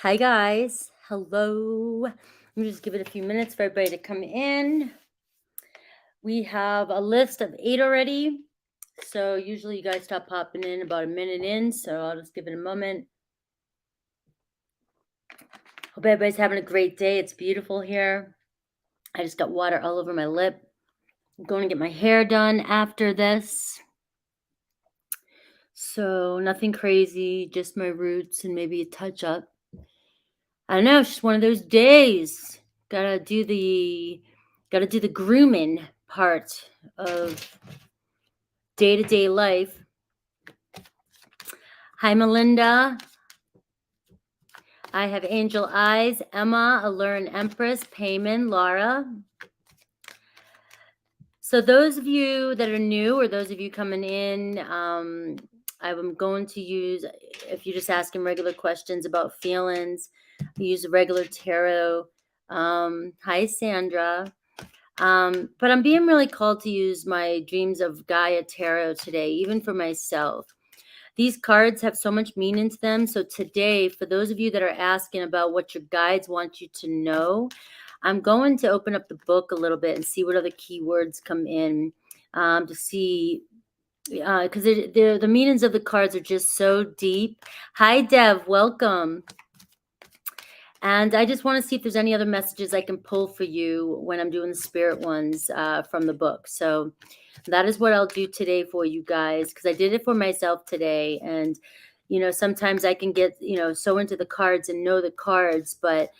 Hi, guys. Hello. Let me just give it a few minutes for everybody to come in. We have a list of 8 already. So usually you guys stop popping in about a minute in. So I'll just give it a moment. Hope everybody's having a great day. It's beautiful here. I just got water all over my lip. I'm going to get my hair done after this. So nothing crazy, just my roots and maybe a touch up. I don't know, it's just one of those days. Gotta do the grooming part of day-to-day life. Hi, Melinda. I have Angel Eyes, Emma, Allure Empress, Payman, Laura. So those of you that are new or those of you coming in, I'm going to use, if you're just asking regular questions about feelings, I use a regular tarot. Hi, Sandra. But I'm being really called to use my Dreams of Gaia tarot today, even for myself. These cards have so much meaning to them. So today, for those of you that are asking about what your guides want you to know, I'm going to open up the book a little bit and see what other keywords come in to see, because the meanings of the cards are just so deep. Hi, Dev. Welcome. And I just want to see if there's any other messages I can pull for you when I'm doing the spirit ones from the book. So that is what I'll do today for you guys, because I did it for myself today. And, sometimes I can get, so into the cards and know the cards, but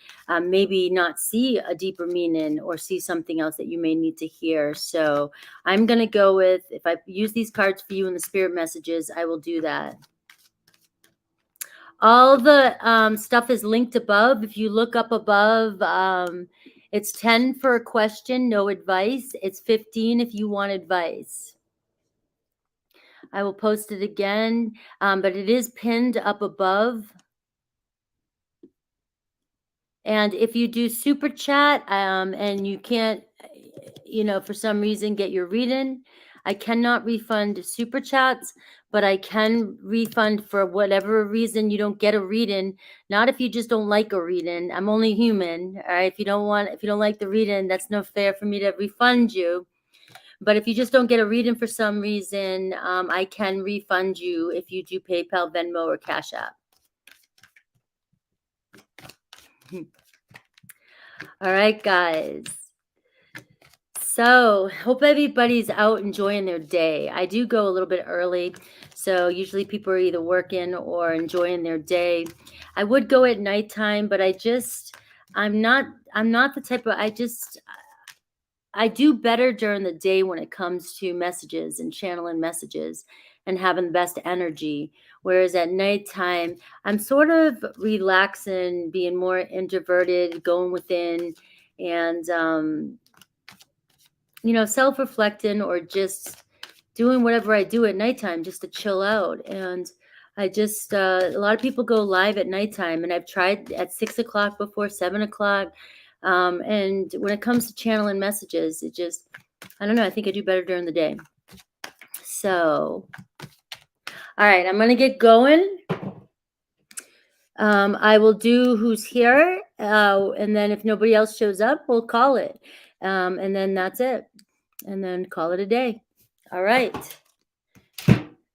maybe not see a deeper meaning or see something else that you may need to hear. So I'm going to go with, if I use these cards for you in the spirit messages, I will do that. All the stuff is linked above. If you look up above, it's 10 for a question, no advice. It's 15 if you want advice. I will post it again, but it is pinned up above. And if you do super chat and you can't, for some reason get your reading, I cannot refund super chats, but I can refund for whatever reason you don't get a reading. Not if you just don't like a reading. I'm only human. All right. If you don't like the reading, that's no fair for me to refund you. But if you just don't get a reading for some reason, I can refund you if you do PayPal, Venmo, or Cash App. All right, guys. So hope everybody's out enjoying their day. I do go a little bit early. So usually people are either working or enjoying their day. I would go at nighttime, but I'm not the type of, I do better during the day when it comes to messages and channeling messages and having the best energy. Whereas at nighttime, I'm sort of relaxing, being more introverted, going within and, self-reflecting or just doing whatever I do at nighttime just to chill out. And I just, a lot of people go live at nighttime, and I've tried at 6 o'clock before, 7 o'clock. And when it comes to channeling messages, it just, I don't know, I think I do better during the day. So, all right, I'm going to get going. I will do who's here. And then if nobody else shows up, we'll call it. And then that's it. And then call it a day. All right.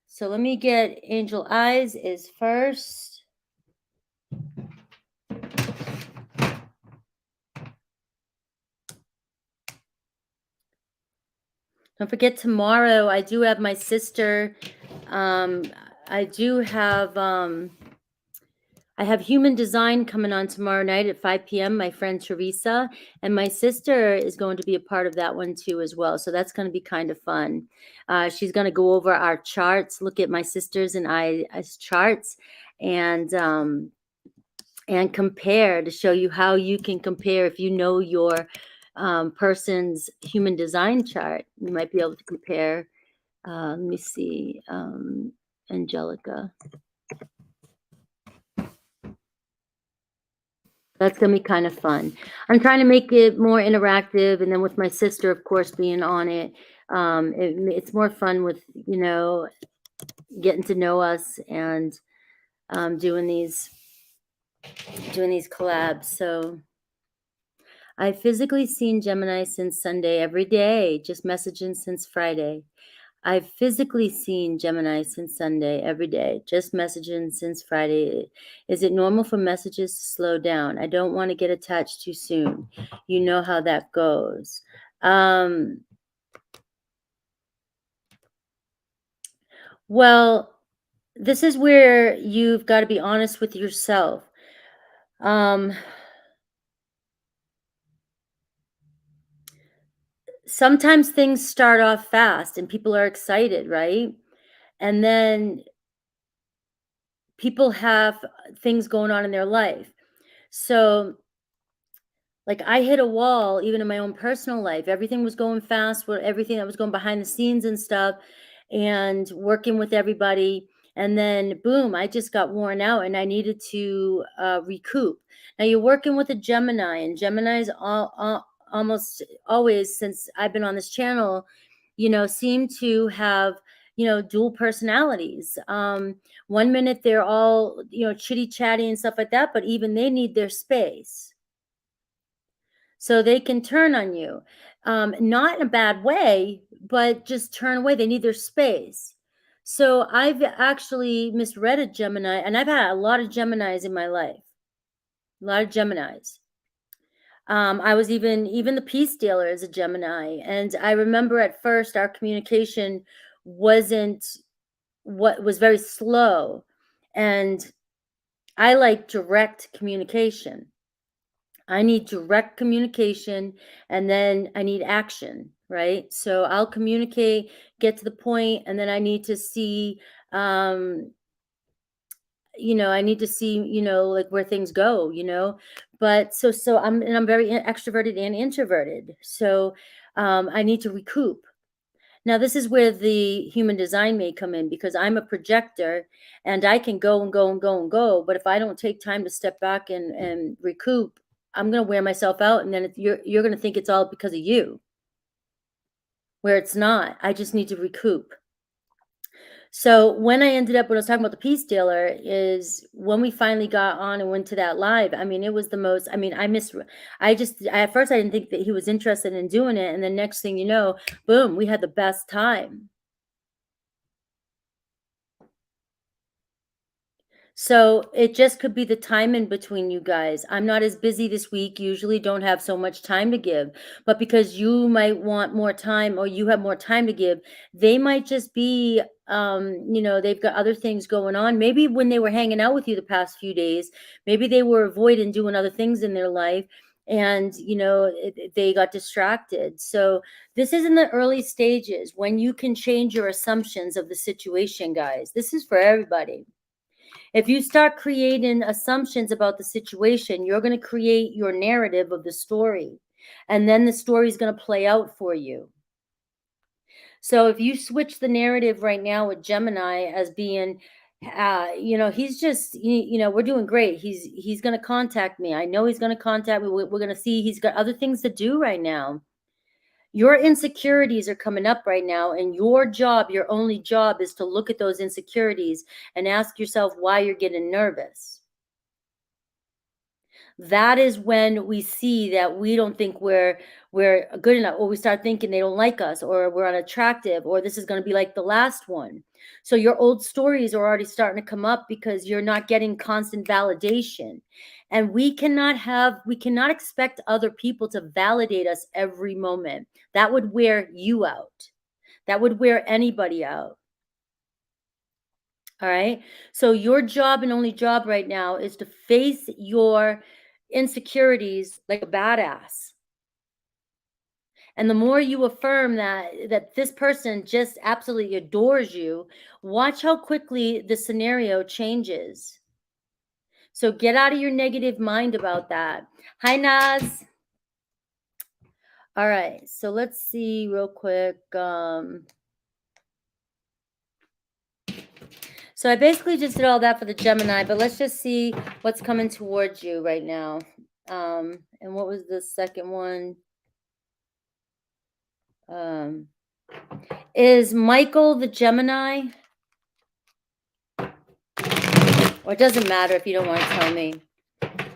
So let me get Angel Eyes is first. Don't forget tomorrow, I do have my sister. I have Human Design coming on tomorrow night at 5 p.m. My friend Teresa, and my sister is going to be a part of that one too as well. So that's going to be kind of fun. She's going to go over our charts, look at my sister's and I's charts, and compare to show you how you can compare if you know your person's human design chart. You might be able to compare. Let me see, Angelica. That's going to be kind of fun. I'm trying to make it more interactive. And then with my sister, of course, being on it, it's more fun with, getting to know us and doing these doing these collabs. So I've physically seen Gemini since Sunday every day, just messaging since Friday. I've physically seen Gemini since Sunday every day, just messaging since Friday. Is it normal for messages to slow down? I don't want to get attached too soon. You know how that goes. Well, this is where you've got to be honest with yourself. Sometimes things start off fast and people are excited, right? And then people have things going on in their life. So, like, I hit a wall even in my own personal life. Everything was going fast, with everything that was going behind the scenes and stuff, and working with everybody. And then, boom, I just got worn out and I needed to recoup. Now, you're working with a Gemini, and Gemini's almost always, since I've been on this channel, seem to have, dual personalities. One minute they're all, chitty chatty and stuff like that, but even they need their space. So they can turn on you, not in a bad way, but just turn away. They need their space. So I've actually misread a Gemini, and I've had a lot of Geminis in my life, a lot of Geminis. I was even the peace dealer is a Gemini, and I remember at first our communication wasn't what was very slow, and I like direct communication. I need direct communication, and then I need action, right? So I'll communicate, get to the point, and then I need to see, I need to see, like where things go. But so I'm very extroverted and introverted. So I need to recoup. Now, this is where the human design may come in, because I'm a projector and I can go and go and go and go. But if I don't take time to step back and recoup, I'm going to wear myself out. And then you're going to think it's all because of you, where it's not. I just need to recoup. So when I was talking about the peace dealer, is when we finally got on and went to that live. I mean, it was the most, at first I didn't think that he was interested in doing it. And the next thing you know, boom, we had the best time. So it just could be the time in between you guys. I'm not as busy this week, usually don't have so much time to give. But because you might want more time, or you have more time to give, they might just be, they've got other things going on. Maybe when they were hanging out with you the past few days, maybe they were avoiding doing other things in their life, and they got distracted. So this is in the early stages when you can change your assumptions of the situation, guys. This is for everybody. If you start creating assumptions about the situation, you're going to create your narrative of the story, and then the story is going to play out for you. So if you switch the narrative right now with Gemini as being, he's just, we're doing great. He's going to contact me. I know he's going to contact me. We're going to see he's got other things to do right now. Your insecurities are coming up right now, and your only job is to look at those insecurities and ask yourself why you're getting nervous. That is when we see that we don't think we're good enough, or we start thinking they don't like us, or we're unattractive, or this is going to be like the last one. So your old stories are already starting to come up because you're not getting constant validation. And we cannot expect other people to validate us every moment. That would wear you out. That would wear anybody out. All right. So your job and only job right now is to face your insecurities like a badass. And the more you affirm that this person just absolutely adores you, watch how quickly the scenario changes. So get out of your negative mind about that. Hi, Naz. All right. So let's see real quick. So I basically just did all that for the Gemini, but let's just see what's coming towards you right now. And what was the second one? Is Michael the Gemini? Or it doesn't matter if you don't want to tell me.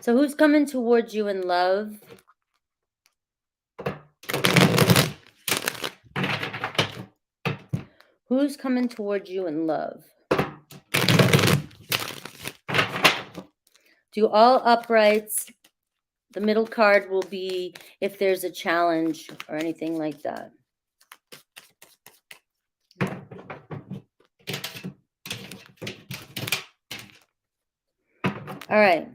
So who's coming towards you in love? Who's coming towards you in love? Do all uprights. The middle card will be if there's a challenge or anything like that. All right.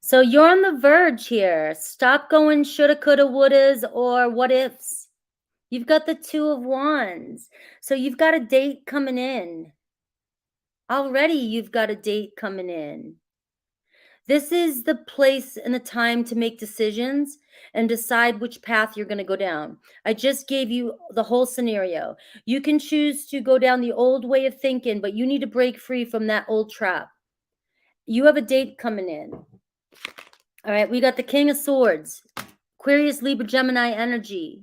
So you're on the verge here. Stop going shoulda, coulda, wouldas, or what ifs. You've got the Two of Wands. So you've got a date coming in. Already you've got a date coming in. This is the place and the time to make decisions and decide which path you're going to go down. I just gave you the whole scenario. You can choose to go down the old way of thinking, but you need to break free from that old trap. You have a date coming in. All right, we got the King of Swords, Aquarius, Libra, Gemini energy.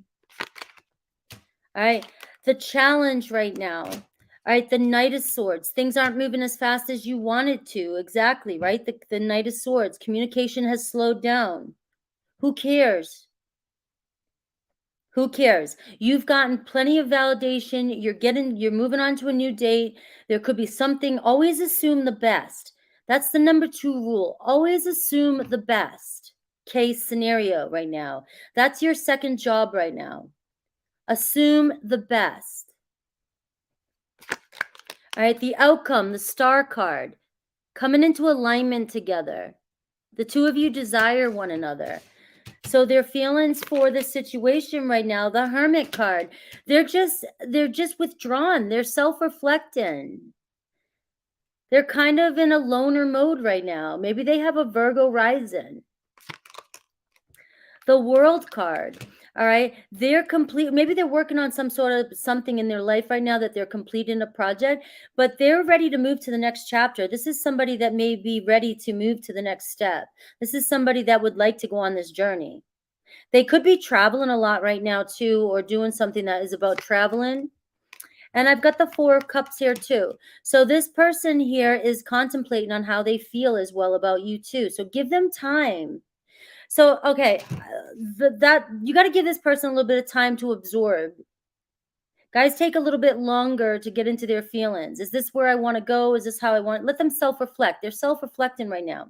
All right, the challenge right now. All right, the Knight of Swords. Things aren't moving as fast as you wanted to. Exactly, right? The Knight of Swords. Communication has slowed down. Who cares? Who cares? You've gotten plenty of validation. You're moving on to a new date. There could be something. Always assume the best. That's the number 2 rule. Always assume the best case scenario right now. That's your second job right now. Assume the best. All right, the outcome, the Star card, coming into alignment together. The two of you desire one another. So their feelings for the situation right now, the Hermit card, they're just withdrawn. They're self-reflecting. They're kind of in a loner mode right now. Maybe they have a Virgo rising. The World card. All right, they're complete. Maybe they're working on some sort of something in their life right now that they're completing a project, but they're ready to move to the next chapter. This is somebody that may be ready to move to the next step. This is somebody that would like to go on this journey. They could be traveling a lot right now too, or doing something that is about traveling. And I've got the Four of Cups here too. So this person here is contemplating on how they feel as well about you too. So give them time. So, okay, that you got to give this person a little bit of time to absorb. Guys take a little bit longer to get into their feelings. Is this where I want to go? Is this how I want? Let them self-reflect. They're self-reflecting right now.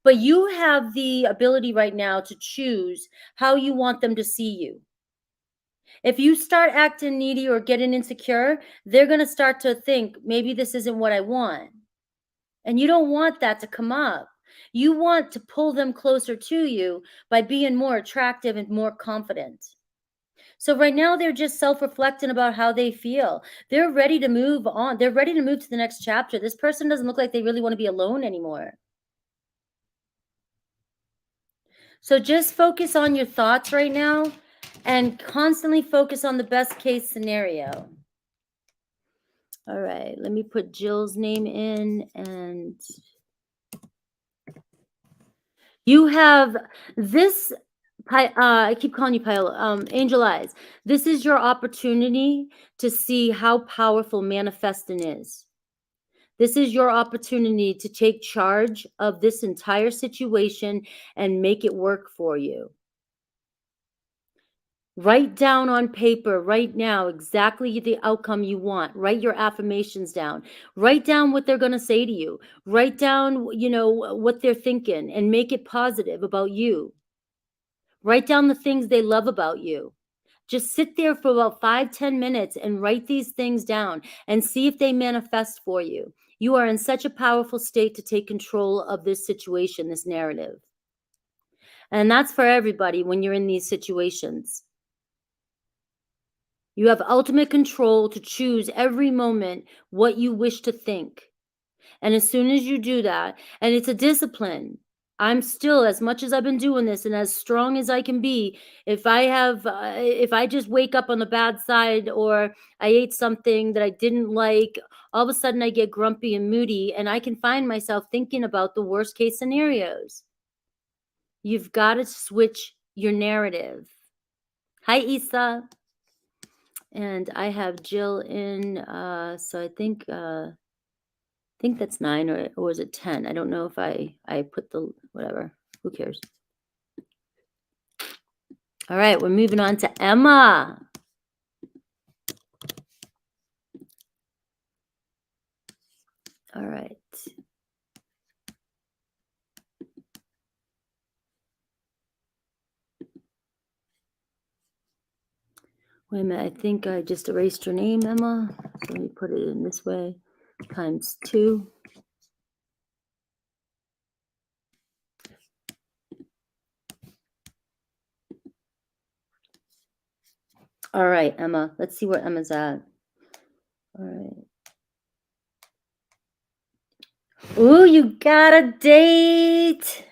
But you have the ability right now to choose how you want them to see you. If you start acting needy or getting insecure, they're going to start to think, maybe this isn't what I want. And you don't want that to come up. You want to pull them closer to you by being more attractive and more confident. So right now they're just self-reflecting about how they feel. They're ready to move on. They're ready to move to the next chapter. This person doesn't look like they really want to be alone anymore. So just focus on your thoughts right now and constantly focus on the best case scenario. All right, let me put Jill's name in, and you have this, I keep calling you Paola, Angel Eyes. This is your opportunity to see how powerful manifesting is. This is your opportunity to take charge of this entire situation and make it work for you. Write down on paper right now exactly the outcome you want. Write your affirmations down. Write down what they're going to say to you. Write down, what they're thinking and make it positive about you. Write down the things they love about you. Just sit there for about 5-10 minutes and write these things down and see if they manifest for you. You are in such a powerful state to take control of this situation, this narrative. And that's for everybody when you're in these situations. You have ultimate control to choose every moment what you wish to think. And as soon as you do that, and it's a discipline, I'm still, as much as I've been doing this and as strong as I can be, if I just wake up on the bad side or I ate something that I didn't like, all of a sudden I get grumpy and moody and I can find myself thinking about the worst case scenarios. You've got to switch your narrative. Hi, Isa. And I have Jill in, so I think that's 9 or was it 10? I don't know if I put the whatever. Who cares? All right, we're moving on to Emma. All right. Wait a minute, I think I just erased your name, Emma. So let me put it in this way, times 2. All right, Emma. Let's see where Emma's at. All right. Ooh, you got a date.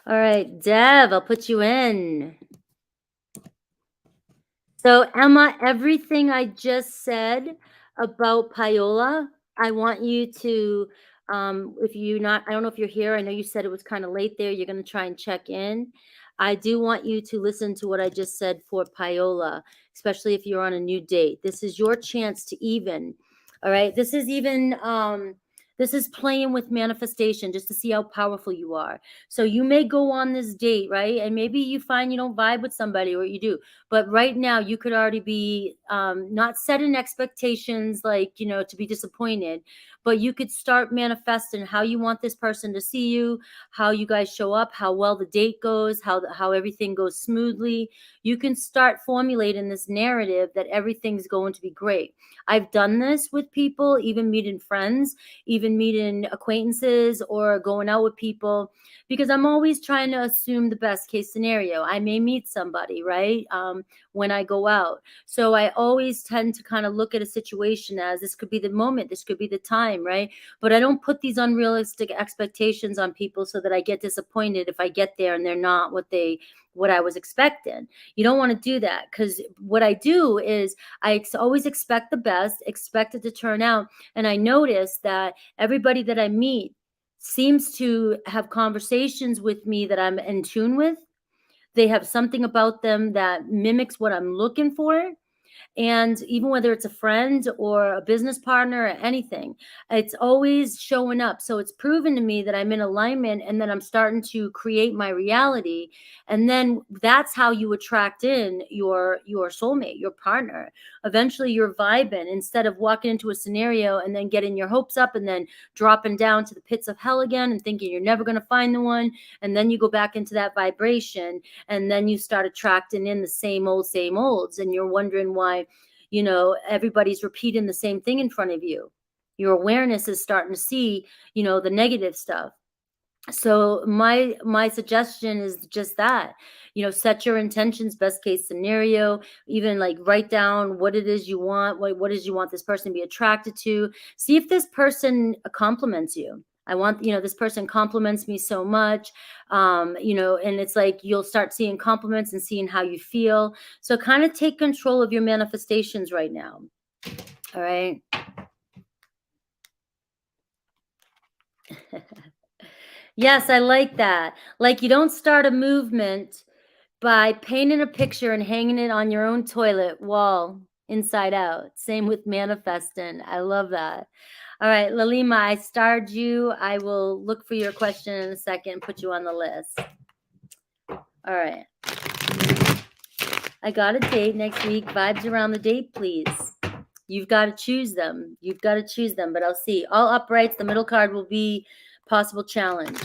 All right, Dev, I'll put you in. So, Emma, everything I just said about Paola, I want you to, if you not, I don't know if you're here. I know you said it was kind of late there. You're going to try and check in. I do want you to listen to what I just said for Paola, especially if you're on a new date. This is your chance to even. All right. This is even, this is playing with manifestation just to see how powerful you are. So you may go on this date, right? And maybe you find you don't vibe with somebody, or you do. But right now, you could already be not setting expectations, like, to be disappointed, but you could start manifesting how you want this person to see you, how you guys show up, how well the date goes, how everything goes smoothly. You can start formulating this narrative that everything's going to be great. I've done this with people, even meeting friends, even meeting acquaintances, or going out with people, because I'm always trying to assume the best case scenario. I may meet somebody, right? When I go out. So I always tend to kind of look at a situation as this could be the moment, this could be the time, right? But I don't put these unrealistic expectations on people so that I get disappointed if I get there and they're not what I was expecting. You don't want to do that, because what I do is I always expect the best, expect it to turn out. And I notice that everybody that I meet seems to have conversations with me that I'm in tune with. They have something about them that mimics what I'm looking for. And even whether it's a friend or a business partner or anything, it's always showing up. So it's proven to me that I'm in alignment, and then I'm starting to create my reality. And then that's how you attract in your soulmate, your partner. Eventually you're vibing, instead of walking into a scenario and then getting your hopes up and then dropping down to the pits of hell again and thinking you're never going to find the one. And then you go back into that vibration, and then you start attracting in the same olds, and you're wondering why everybody's repeating the same thing in front of you. Your awareness is starting to see the negative stuff. So my suggestion is just that, set your intentions, best case scenario, even like write down what it is you want, what is you want this person to be attracted to. See if this person compliments you. I want, this person compliments me so much, and it's like you'll start seeing compliments and seeing how you feel. So kind of take control of your manifestations right now. All right. Yes, I like that. Like, you don't start a movement by painting a picture and hanging it on your own toilet wall inside out. Same with manifesting. I love that. All right, Lalima, I starred you. I will look for your question in a second and put you on the list. All right. I got a date next week. Vibes around the date, please. You've got to choose them. But I'll see. All uprights. The middle card will be possible challenge.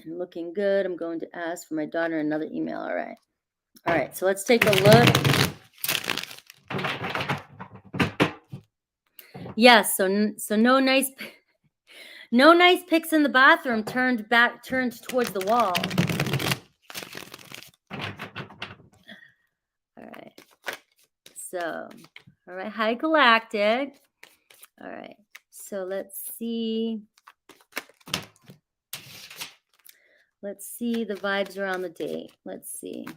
And looking good. I'm going to ask for my daughter another email. All right. So let's take a look. Yes. So no nice pics in the bathroom. Turned towards the wall. All right. So, all right. Hi, Galactic. All right. So let's see. Let's see the vibes around the date. Let's see.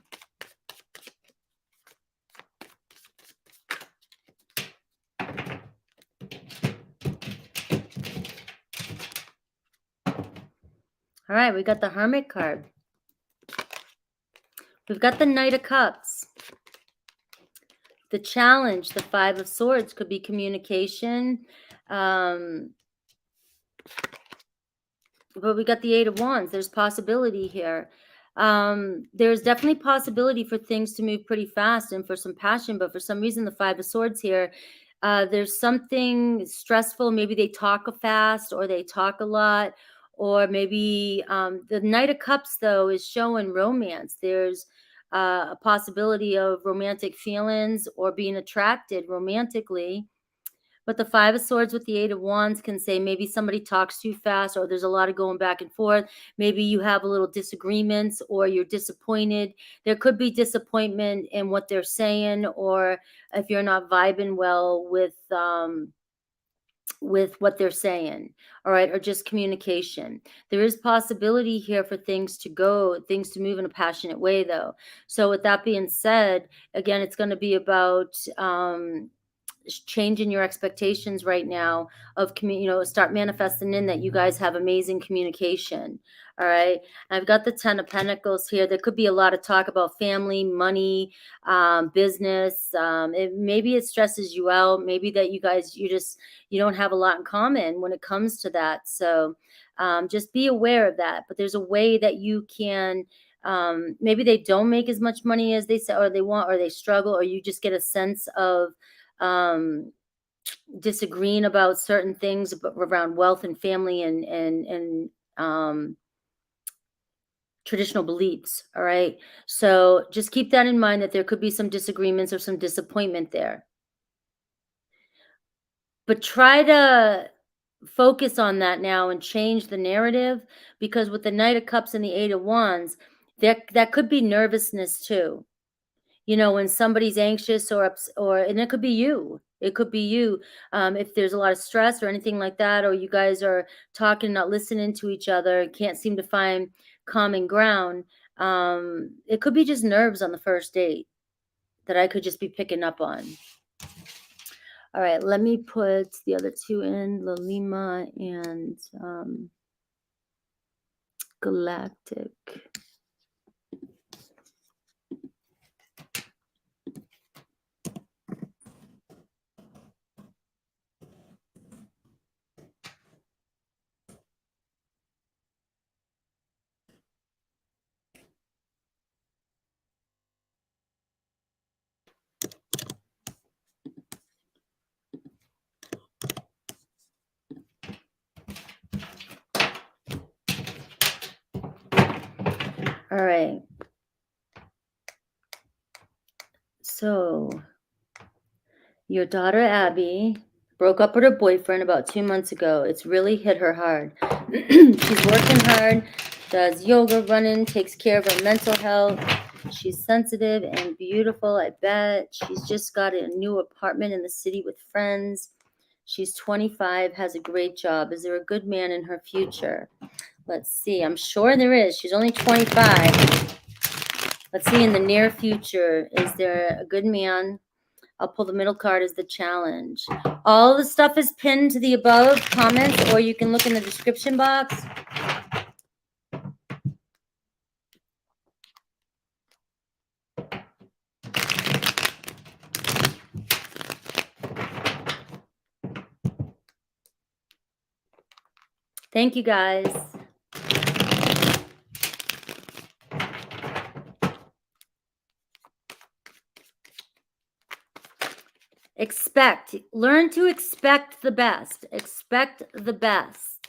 All right, we got the Hermit card. We've got the Knight of Cups. The challenge, the Five of Swords, could be communication. But we got the Eight of Wands. There's possibility here. There's definitely possibility for things to move pretty fast and for some passion, but for some reason, the Five of Swords here, there's something stressful. Maybe they talk fast or they talk a lot, or maybe the Knight of Cups, though, is showing romance. There's a possibility of romantic feelings or being attracted romantically. But the Five of Swords with the Eight of Wands can say maybe somebody talks too fast, or there's a lot of going back and forth. Maybe you have a little disagreements, or you're disappointed. There could be disappointment in what they're saying, or if you're not vibing well with what they're saying, all right, or just communication. There is possibility here for things to move in a passionate way, though. So with that being said, again, it's going to be about changing your expectations right now of start manifesting in that you guys have amazing communication. All right, I've got the Ten of Pentacles here. There could be a lot of talk about family, money, business. Maybe it stresses you out. Maybe that you don't have a lot in common when it comes to that. So just be aware of that. But there's a way that you can maybe they don't make as much money as they say, or they want, or they struggle, or you just get a sense of disagreeing about certain things around wealth and family and traditional beliefs. All right. So just keep that in mind, that there could be some disagreements or some disappointment there. But try to focus on that now and change the narrative, because with the Knight of Cups and the Eight of Wands, that could be nervousness too. When somebody's anxious and it could be you. It could be you. If there's a lot of stress or anything like that, or you guys are talking, not listening to each other, can't seem to find common ground. It could be just nerves on the first date that I could just be picking up on. All right, let me put the other two in, Lolima and Galactic. All right. So your daughter Abby broke up with her boyfriend about 2 months ago. It's really hit her hard. She's working hard, does yoga, running, takes care of her mental health. She's sensitive and beautiful, I bet. She's just got a new apartment in the city with friends. She's 25, has a great job. Is there a good man in her future? Let's see. I'm sure there is. She's only 25. Let's see, in the near future, is there a good man? I'll pull the middle card as the challenge. All the stuff is pinned to the above comments, or you can look in the description box. Thank you, guys. Learn to expect the best. Expect the best.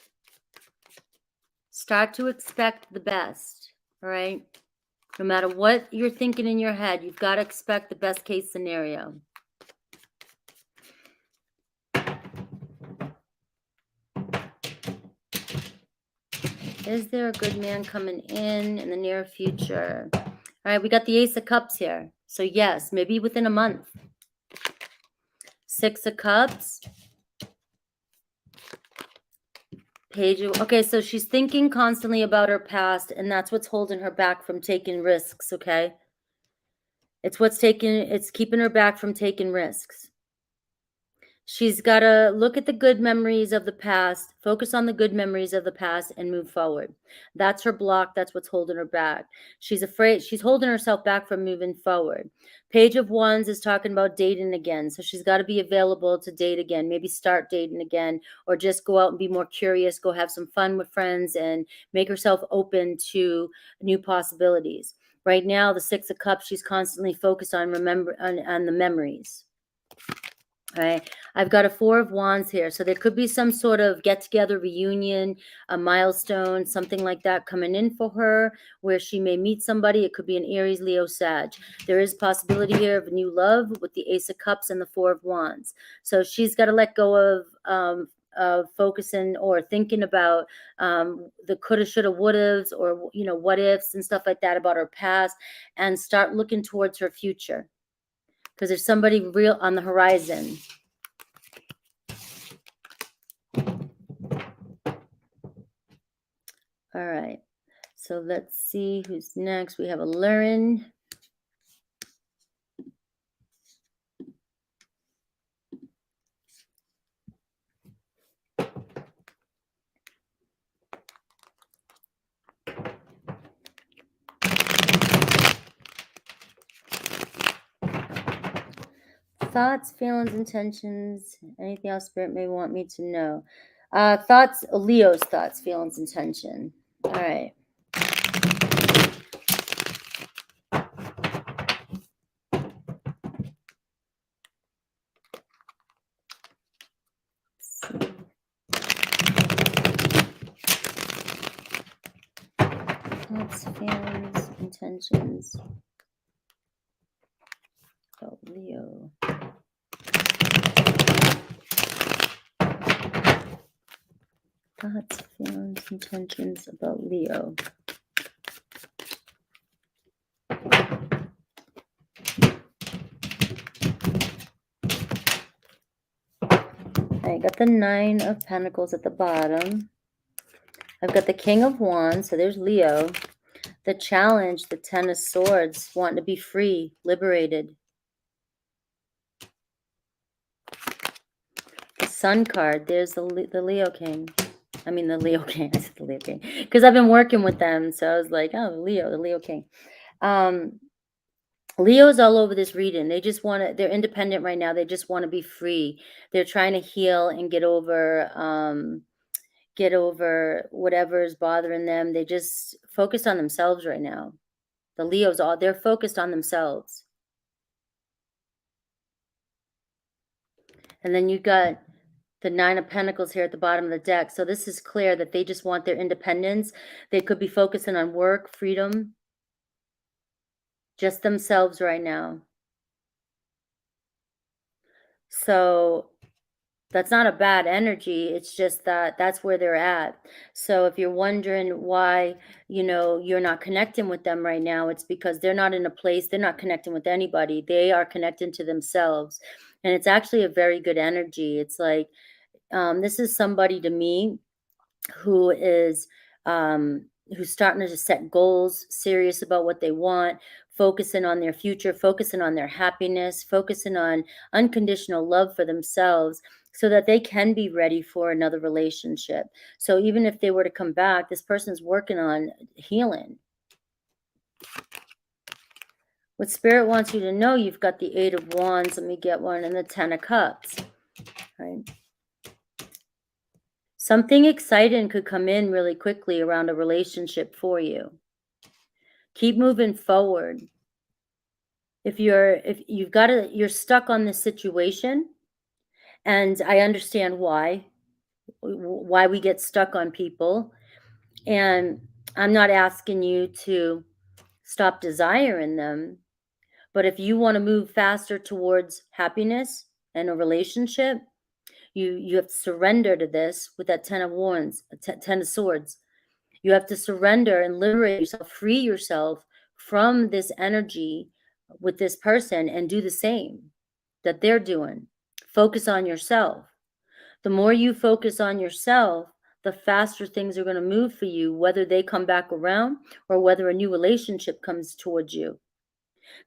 Start to expect the best, all right? No matter what you're thinking in your head, you've got to expect the best case scenario. Is there a good man coming in the near future? All right, we got the Ace of Cups here. So yes, maybe within a month. Six of Cups. Page of, okay, so she's thinking constantly about her past, and that's what's holding her back from taking risks, okay? It's keeping her back from taking risks. She's got to look at the good memories of the past, focus on the good memories of the past, and move forward. That's her block. That's what's holding her back. She's afraid, she's holding herself back from moving forward. Page of Wands is talking about dating again. So she's got to be available to date again, maybe start dating again, or just go out and be more curious, go have some fun with friends, and make herself open to new possibilities. Right now, the Six of Cups, she's constantly focused on on the memories. Right. I've got a Four of Wands here. So there could be some sort of get together reunion, a milestone, something like that coming in for her where she may meet somebody. It could be an Aries, Leo, Sag. There is possibility here of a new love with the Ace of Cups and the Four of Wands. So she's got to let go of focusing or thinking about the coulda, shoulda, wouldas, or, you know, what ifs and stuff like that about her past, and start looking towards her future. Because there's somebody real on the horizon. All right. So let's see who's next. We have a Lauren. Thoughts, feelings, intentions, anything else Spirit may want me to know. Thoughts, Leo's thoughts, feelings, intention. All right. Thoughts, feelings, intentions. Oh, Leo. Thoughts, feelings, intentions about Leo. I got the Nine of Pentacles at the bottom. I've got the King of Wands, so there's Leo. The Challenge, the Ten of Swords, wanting to be free, liberated. The Sun card, there's the Leo King. I mean, the Leo King. I said the Leo King because I've been working with them, so I was like, oh, the Leo King. Leo's all over this reading. They just want to, they're independent right now. They just want to be free. They're trying to heal and get over whatever is bothering them. They just focused on themselves right now. The Leos, they're focused on themselves. And then you got the Nine of Pentacles here at the bottom of the deck. So this is clear that they just want their independence. They could be focusing on work, freedom, just themselves right now. So that's not a bad energy. It's just that that's where they're at. So if you're wondering why, you know, you're not connecting with them right now, it's because they're not in a place, they're not connecting with anybody. They are connecting to themselves. And it's actually a very good energy. It's like, this is somebody to me who is who's starting to set goals, serious about what they want, focusing on their future, focusing on their happiness, focusing on unconditional love for themselves so that they can be ready for another relationship. So even if they were to come back, this person's working on healing. What Spirit wants you to know, you've got the Eight of Wands, let me get one, and the Ten of Cups. Right? Something exciting could come in really quickly around a relationship for you. Keep moving forward. If you're stuck on this situation, and I understand why we get stuck on people, and I'm not asking you to stop desiring them, but if you want to move faster towards happiness and a relationship, you have to surrender to this with that Ten of Wands, Ten of Swords. You have to surrender and liberate yourself, free yourself from this energy with this person, and do the same that they're doing. Focus on yourself. The more you focus on yourself, the faster things are going to move for you, whether they come back around or whether a new relationship comes towards you.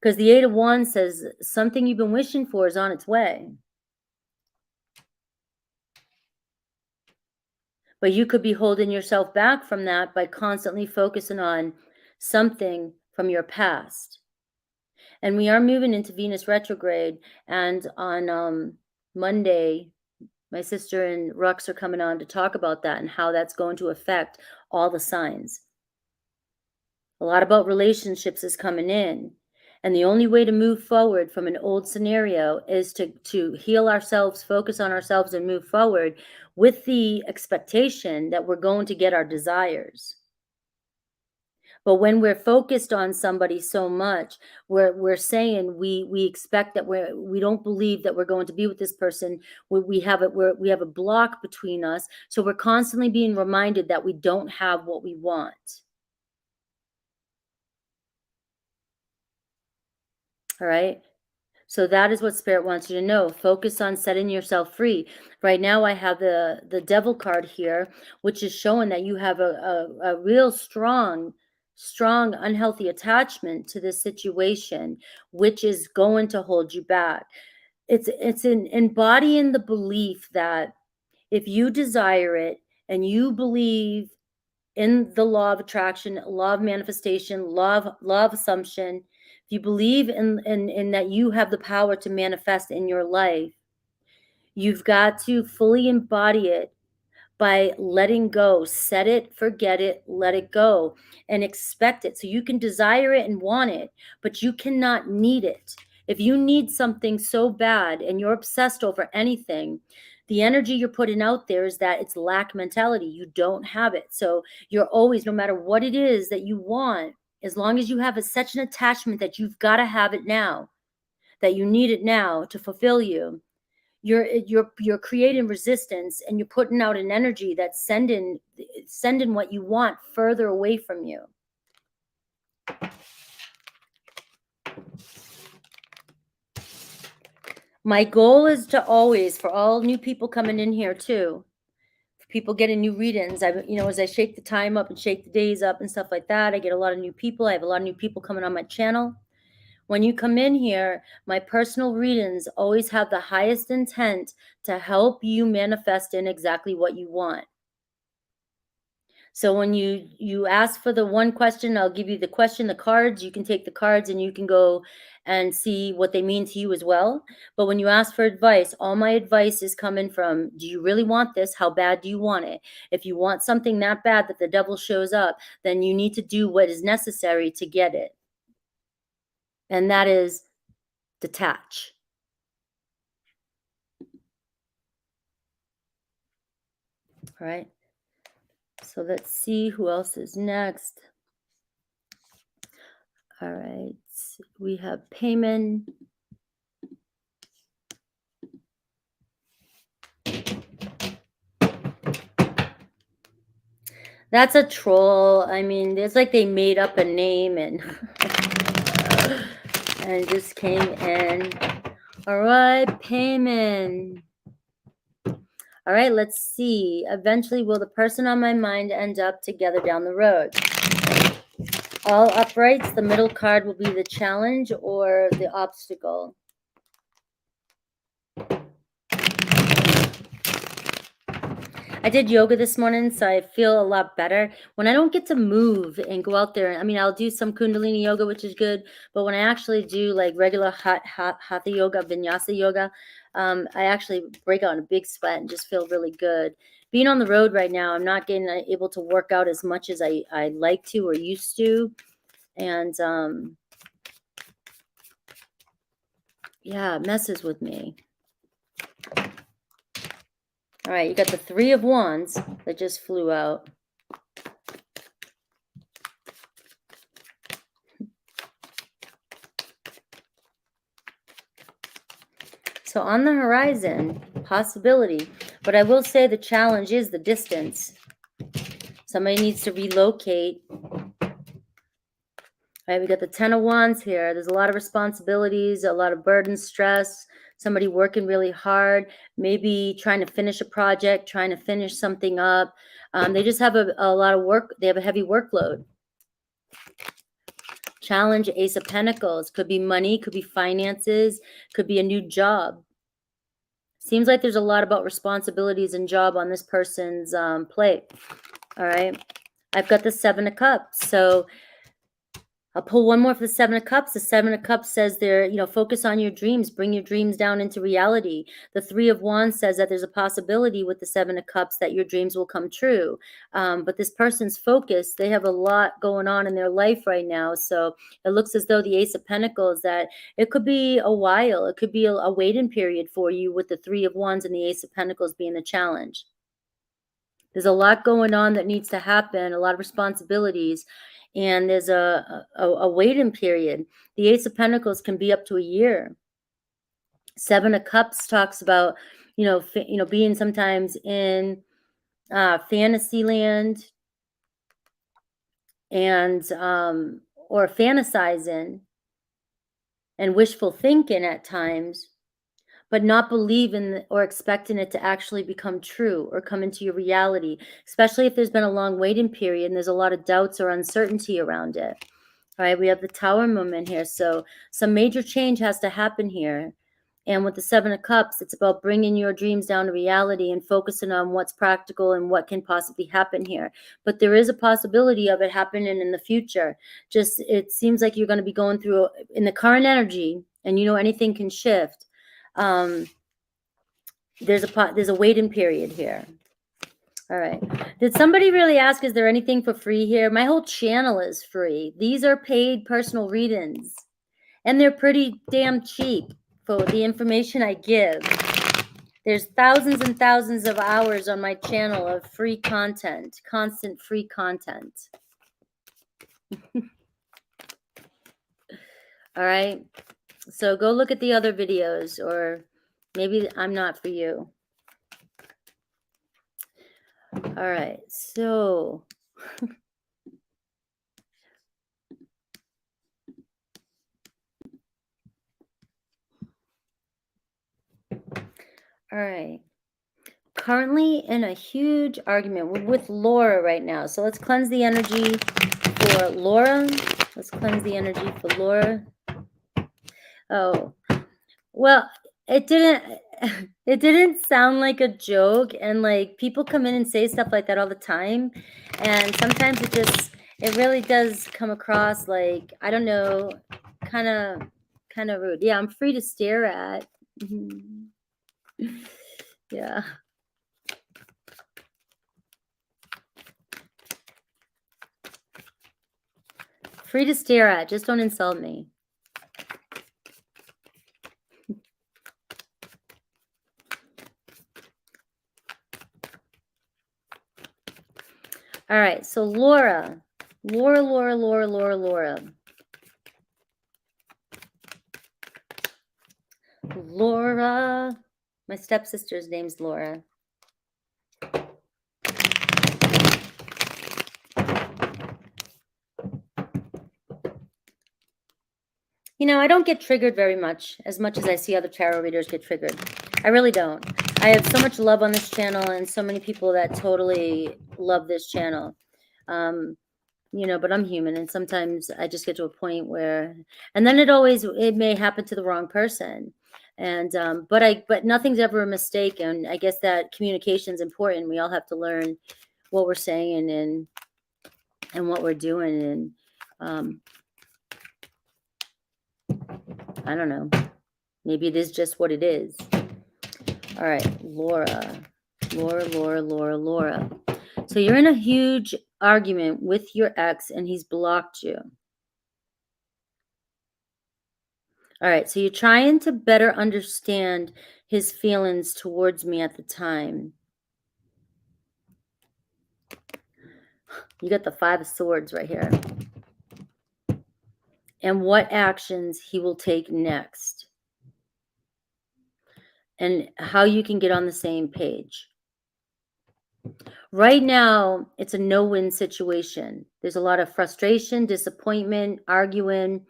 Because the Eight of Wands says something you've been wishing for is on its way. But you could be holding yourself back from that by constantly focusing on something from your past. And we are moving into Venus retrograde. And on Monday, my sister and Rux are coming on to talk about that and how that's going to affect all the signs. A lot about relationships is coming in. And the only way to move forward from an old scenario is to heal ourselves, focus on ourselves, and move forward with the expectation that we're going to get our desires. But when we're focused on somebody so much, we're saying we expect that we don't believe that we're going to be with this person. We have a block between us. So we're constantly being reminded that we don't have what we want. All right. So that is what Spirit wants you to know. Focus on setting yourself free. Right now, I have the Devil card here, which is showing that you have a real strong, unhealthy attachment to this situation, which is going to hold you back. It's in embodying the belief that if you desire it and you believe in the law of attraction, law of manifestation, law of assumption, if you believe in that you have the power to manifest in your life, you've got to fully embody it by letting go. Set it, forget it, let it go, and expect it. So you can desire it and want it, but you cannot need it. If you need something so bad and you're obsessed over anything, the energy you're putting out there is that it's lack mentality. You don't have it. So you're always, no matter what it is that you want, as long as you have such an attachment that you've got to have it now, that you need it now to fulfill you, you're creating resistance, and you're putting out an energy that's sending what you want further away from you. My goal is to always, for all new people coming in here too, for people getting new readings, as I shake the time up and shake the days up and stuff like that, I get a lot of new people. I have a lot of new people coming on my channel. When you come in here, my personal readings always have the highest intent to help you manifest in exactly what you want. So when you ask for the one question, I'll give you the question, the cards. You can take the cards and you can go and see what they mean to you as well. But when you ask for advice, all my advice is coming from, do you really want this? How bad do you want it? If you want something that bad that the devil shows up, then you need to do what is necessary to get it. And that is detach. All right. So let's see who else is next. All right. We have payment. That's a troll. I mean, it's like they made up a name and and just came in. All right, payment. All right, let's see. Eventually, will the person on my mind end up together down the road? All uprights. The middle card will be the challenge or the obstacle. I did yoga this morning, so I feel a lot better. When I don't get to move and go out there, I mean, I'll do some Kundalini yoga, which is good. But when I actually do like regular hatha yoga, vinyasa yoga, I actually break out in a big sweat and just feel really good. Being on the road right now, I'm not getting able to work out as much as I like to or used to. And yeah, it messes with me. All right, you got the Three of Wands that just flew out. So on the horizon, possibility. But I will say the challenge is the distance. Somebody needs to relocate. All right, we got the Ten of Wands here. There's a lot of responsibilities, a lot of burden, stress, somebody working really hard, maybe trying to finish a project, trying to finish something up. They just have a lot of work. They have a heavy workload. Challenge, Ace of Pentacles. Could be money, could be finances, could be a new job. Seems like there's a lot about responsibilities and job on this person's plate. All right. I've got the Seven of Cups. So I'll pull one more for the Seven of Cups. The Seven of Cups says there, focus on your dreams, bring your dreams down into reality. The Three of Wands says that there's a possibility with the Seven of Cups that your dreams will come true. But this person's focus, they have a lot going on in their life right now. So it looks as though the Ace of Pentacles, that it could be a while. It could be a waiting period for you with the Three of Wands and the Ace of Pentacles being the challenge. There's a lot going on that needs to happen, a lot of responsibilities, and there's a waiting period. The Ace of Pentacles can be up to a year. Seven of Cups talks about, being sometimes in fantasy land and or fantasizing and wishful thinking at times, but not believing or expecting it to actually become true or come into your reality, especially if there's been a long waiting period and there's a lot of doubts or uncertainty around it. All right, we have the Tower moment here. So some major change has to happen here. And with the Seven of Cups, it's about bringing your dreams down to reality and focusing on what's practical and what can possibly happen here. But there is a possibility of it happening in the future. Just, it seems like you're going to be going through, in the current energy, and anything can shift. There's a waiting period here. All right. Did somebody really ask, is there anything for free here? My whole channel is free. These are paid personal readings, and they're pretty damn cheap for the information I give. There's thousands and thousands of hours on my channel of free content, constant free content. All right. So go look at the other videos, or maybe I'm not for you. All right. So all right. Currently in a huge argument with Laura right now. So let's cleanse the energy for Laura. Let's cleanse the energy for Laura. Oh, well, it didn't sound like a joke, and like people come in and say stuff like that all the time, and sometimes it really does come across like, I don't know, kind of rude. Yeah, I'm free to stare at. Yeah. Free to stare at, just don't insult me. All right, so Laura. Laura, my stepsister's name's Laura. I don't get triggered very much as I see other tarot readers get triggered. I really don't. I have so much love on this channel and so many people that totally love this channel. But I'm human, and sometimes I just get to a point where, and then it may happen to the wrong person. And but nothing's ever a mistake, and I guess that communication is important. We all have to learn what we're saying and what we're doing, and I don't know. Maybe it is just what it is. All right, Laura. So you're in a huge argument with your ex, and he's blocked you. All right, so you're trying to better understand his feelings towards me at the time. You got the Five of Swords right here. And what actions he will take next. And how you can get on the same page. Right now, it's a no-win situation. There's a lot of frustration, disappointment, arguing.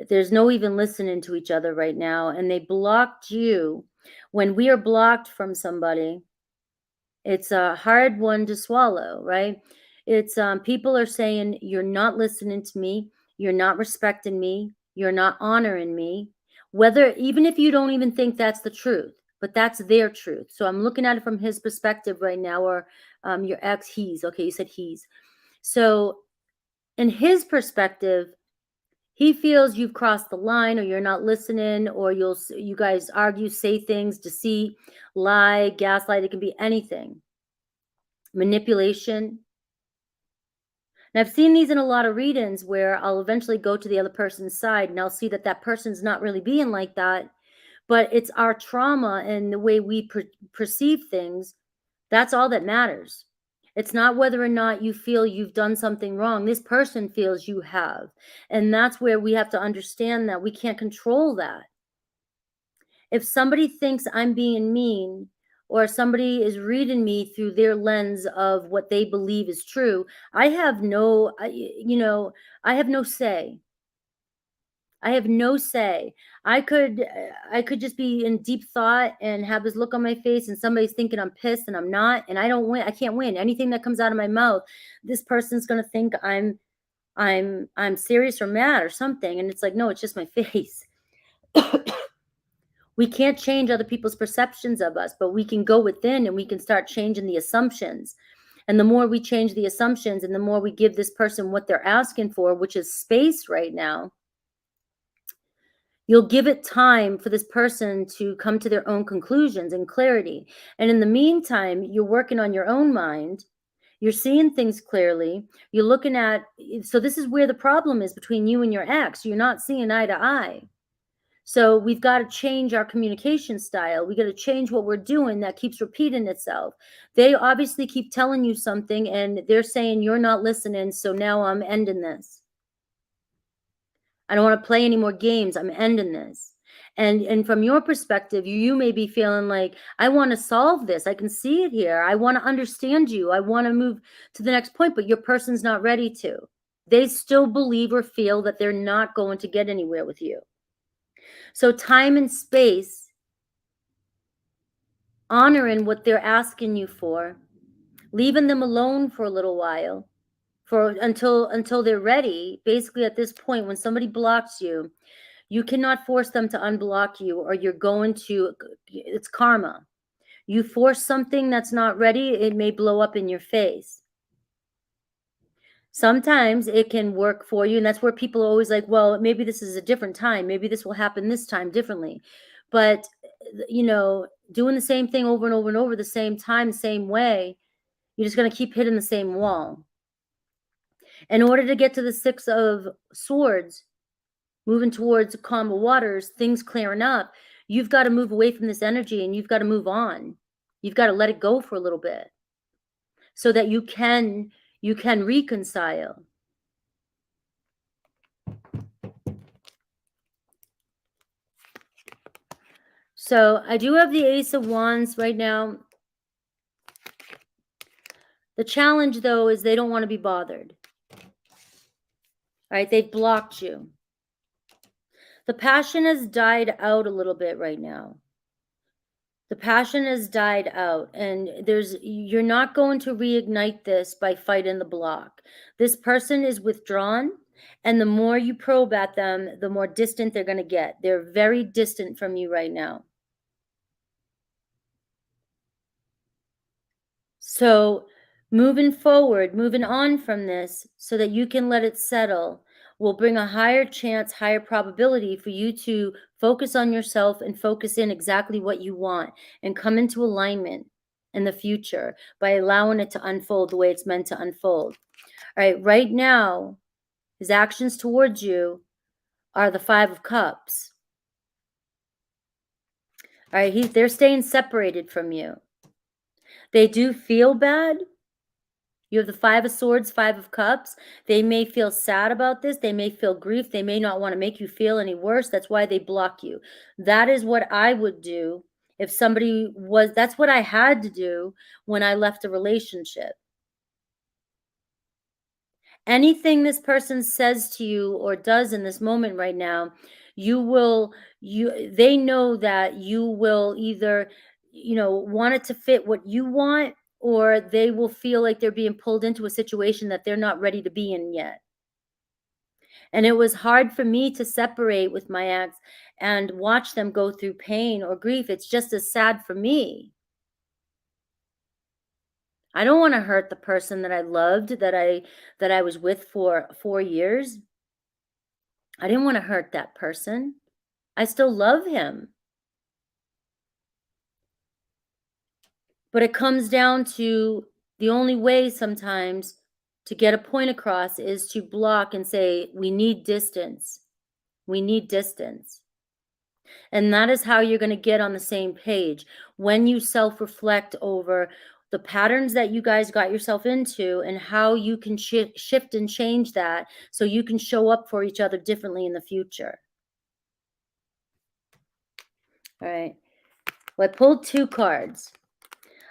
There's no even listening to each other right now. And they blocked you. When we are blocked from somebody, it's a hard one to swallow, right? It's people are saying, you're not listening to me. You're not respecting me. You're not honoring me. Even if you don't even think that's the truth. but that's their truth. So I'm looking at it from his perspective right now, or your ex, he's, okay, you said he's. So in his perspective, he feels you've crossed the line, or you're not listening, or you guys argue, say things, deceit, lie, gaslight. It can be anything. Manipulation. And I've seen these in a lot of readings where I'll eventually go to the other person's side and I'll see that that person's not really being like that, but it's our trauma and the way we perceive things. That's all that matters. It's not whether or not you feel you've done something wrong. This person feels you have. And that's where we have to understand that we can't control that. If somebody thinks I'm being mean, or somebody is reading me through their lens of what they believe is true, I have no, I have no say. I have no say. I could just be in deep thought and have this look on my face, and somebody's thinking I'm pissed and I'm not, and I don't win. I can't win. Anything that comes out of my mouth, this person's going to think I'm serious or mad or something, and it's like, no, it's just my face. We can't change other people's perceptions of us, but we can go within and we can start changing the assumptions. And the more we change the assumptions and the more we give this person what they're asking for, which is space right now, you'll give it time for this person to come to their own conclusions and clarity. And in the meantime, you're working on your own mind. You're seeing things clearly. You're looking at, so this is where the problem is between you and your ex. You're not seeing eye to eye. So we've got to change our communication style. We got to change what we're doing that keeps repeating itself. They obviously keep telling you something and they're saying you're not listening. So now I'm ending this. I don't want to play any more games. I'm ending this. And from your perspective, you may be feeling like, I want to solve this. I can see it here. I want to understand you. I want to move to the next point, but your person's not ready to. They still believe or feel that they're not going to get anywhere with you. So time and space, honoring what they're asking you for, leaving them alone for a little while, until they're ready. Basically, at this point, when somebody blocks you, you cannot force them to unblock you, or you're going to, it's karma. You force something that's not ready, it may blow up in your face. Sometimes it can work for you, and that's where people are always like, well, maybe this is a different time. Maybe this will happen this time differently. But, doing the same thing over and over and over, the same time, same way, you're just going to keep hitting the same wall. In order to get to the Six of Swords, moving towards calmer waters, things clearing up, you've got to move away from this energy and you've got to move on. You've got to let it go for a little bit so that you can reconcile. So I do have the Ace of Wands right now. The challenge, though, is they don't want to be bothered. All right, they've blocked you. The passion has died out a little bit right now. The passion has died out, and you're not going to reignite this by fighting the block. This person is withdrawn, and the more you probe at them, the more distant they're going to get. They're very distant from you right now. So moving forward, moving on from this so that you can let it settle will bring a higher chance, higher probability for you to focus on yourself and focus in exactly what you want and come into alignment in the future by allowing it to unfold the way it's meant to unfold. All right, right now, his actions towards you are the Five of Cups. All right, they're staying separated from you. They do feel bad. You have the Five of Swords, Five of Cups. They may feel sad about this. They may feel grief. They may not want to make you feel any worse. That's why they block you. That is what I would do if somebody was, that's what I had to do when I left a relationship. Anything this person says to you or does in this moment right now, they know that you will either, want it to fit what you want, or they will feel like they're being pulled into a situation that they're not ready to be in yet. And it was hard for me to separate with my ex and watch them go through pain or grief. It's just as sad for me. I don't want to hurt the person that I loved, that I was with for 4 years. I didn't want to hurt that person. I still love him. But it comes down to the only way sometimes to get a point across is to block and say, we need distance. We need distance. And that is how you're going to get on the same page. When you self-reflect over the patterns that you guys got yourself into and how you can shift and change that so you can show up for each other differently in the future. All right. Well, I pulled 2 cards.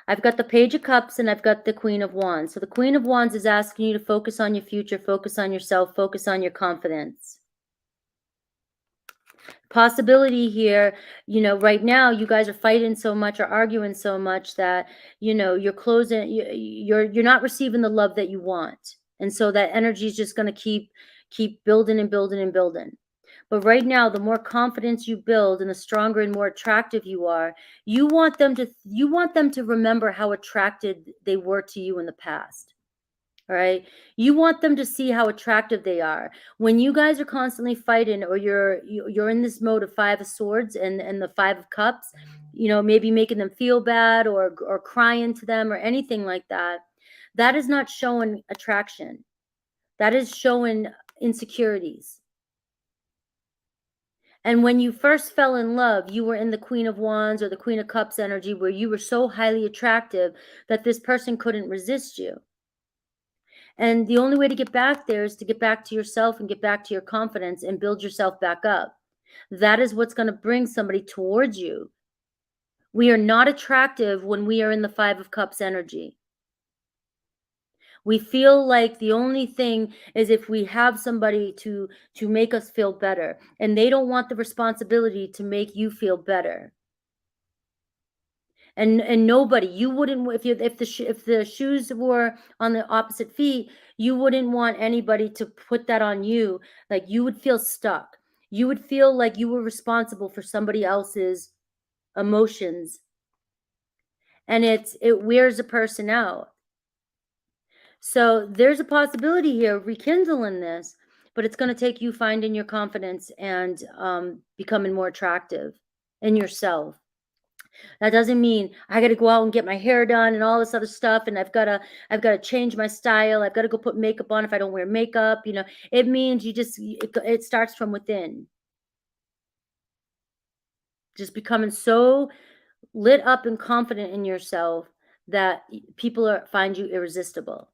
I've got the Page of Cups and I've got the Queen of Wands. So the Queen of Wands is asking you to focus on your future, focus on yourself, focus on your confidence. Possibility here, right now you guys are fighting so much or arguing so much that, you're closing, you're not receiving the love that you want. And so that energy is just going to keep building and building and building. But right now, the more confidence you build and the stronger and more attractive you are, you want them to remember how attracted they were to you in the past. All right. You want them to see how attractive they are. When you guys are constantly fighting or you're in this mode of 5 of Swords and the 5 of Cups, maybe making them feel bad or crying to them or anything like that, that is not showing attraction. That is showing insecurities. And when you first fell in love, you were in the Queen of Wands or the Queen of Cups energy where you were so highly attractive that this person couldn't resist you. And the only way to get back there is to get back to yourself and get back to your confidence and build yourself back up. That is what's going to bring somebody towards you. We are not attractive when we are in the 5 of Cups energy. We feel like the only thing is if we have somebody to make us feel better, and they don't want the responsibility to make you feel better. And nobody, you wouldn't, if the shoes were on the opposite feet, you wouldn't want anybody to put that on you. Like, you would feel stuck. You would feel like you were responsible for somebody else's emotions, and it wears a person out. So there's a possibility here of rekindling this, but it's going to take you finding your confidence and becoming more attractive in yourself. That doesn't mean I got to go out and get my hair done and all this other stuff, and I've got to change my style. I've got to go put makeup on if I don't wear makeup. It means it starts from within. Just becoming so lit up and confident in yourself that people find you irresistible.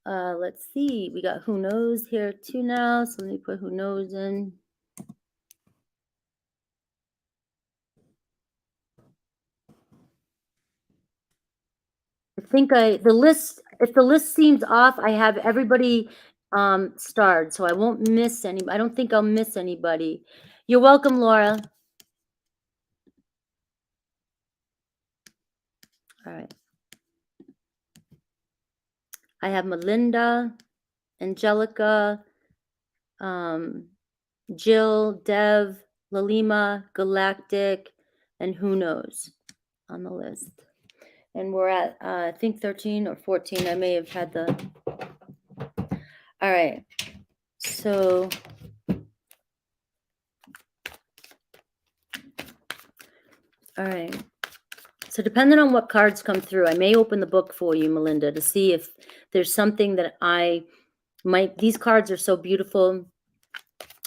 All right. Let's see. We got who knows here too now. So let me put who knows in. I think if the list seems off, I have everybody starred, so I won't miss any. I don't think I'll miss anybody. You're welcome, Laura. All right. I have Melinda, Angelica, Jill, Dev, Lalima, Galactic, and who knows on the list. And we're at, I think 13 or 14. I may have had the... All right. So... All right. So depending on what cards come through, I may open the book for you, Melinda, to see if there's something that these cards are so beautiful.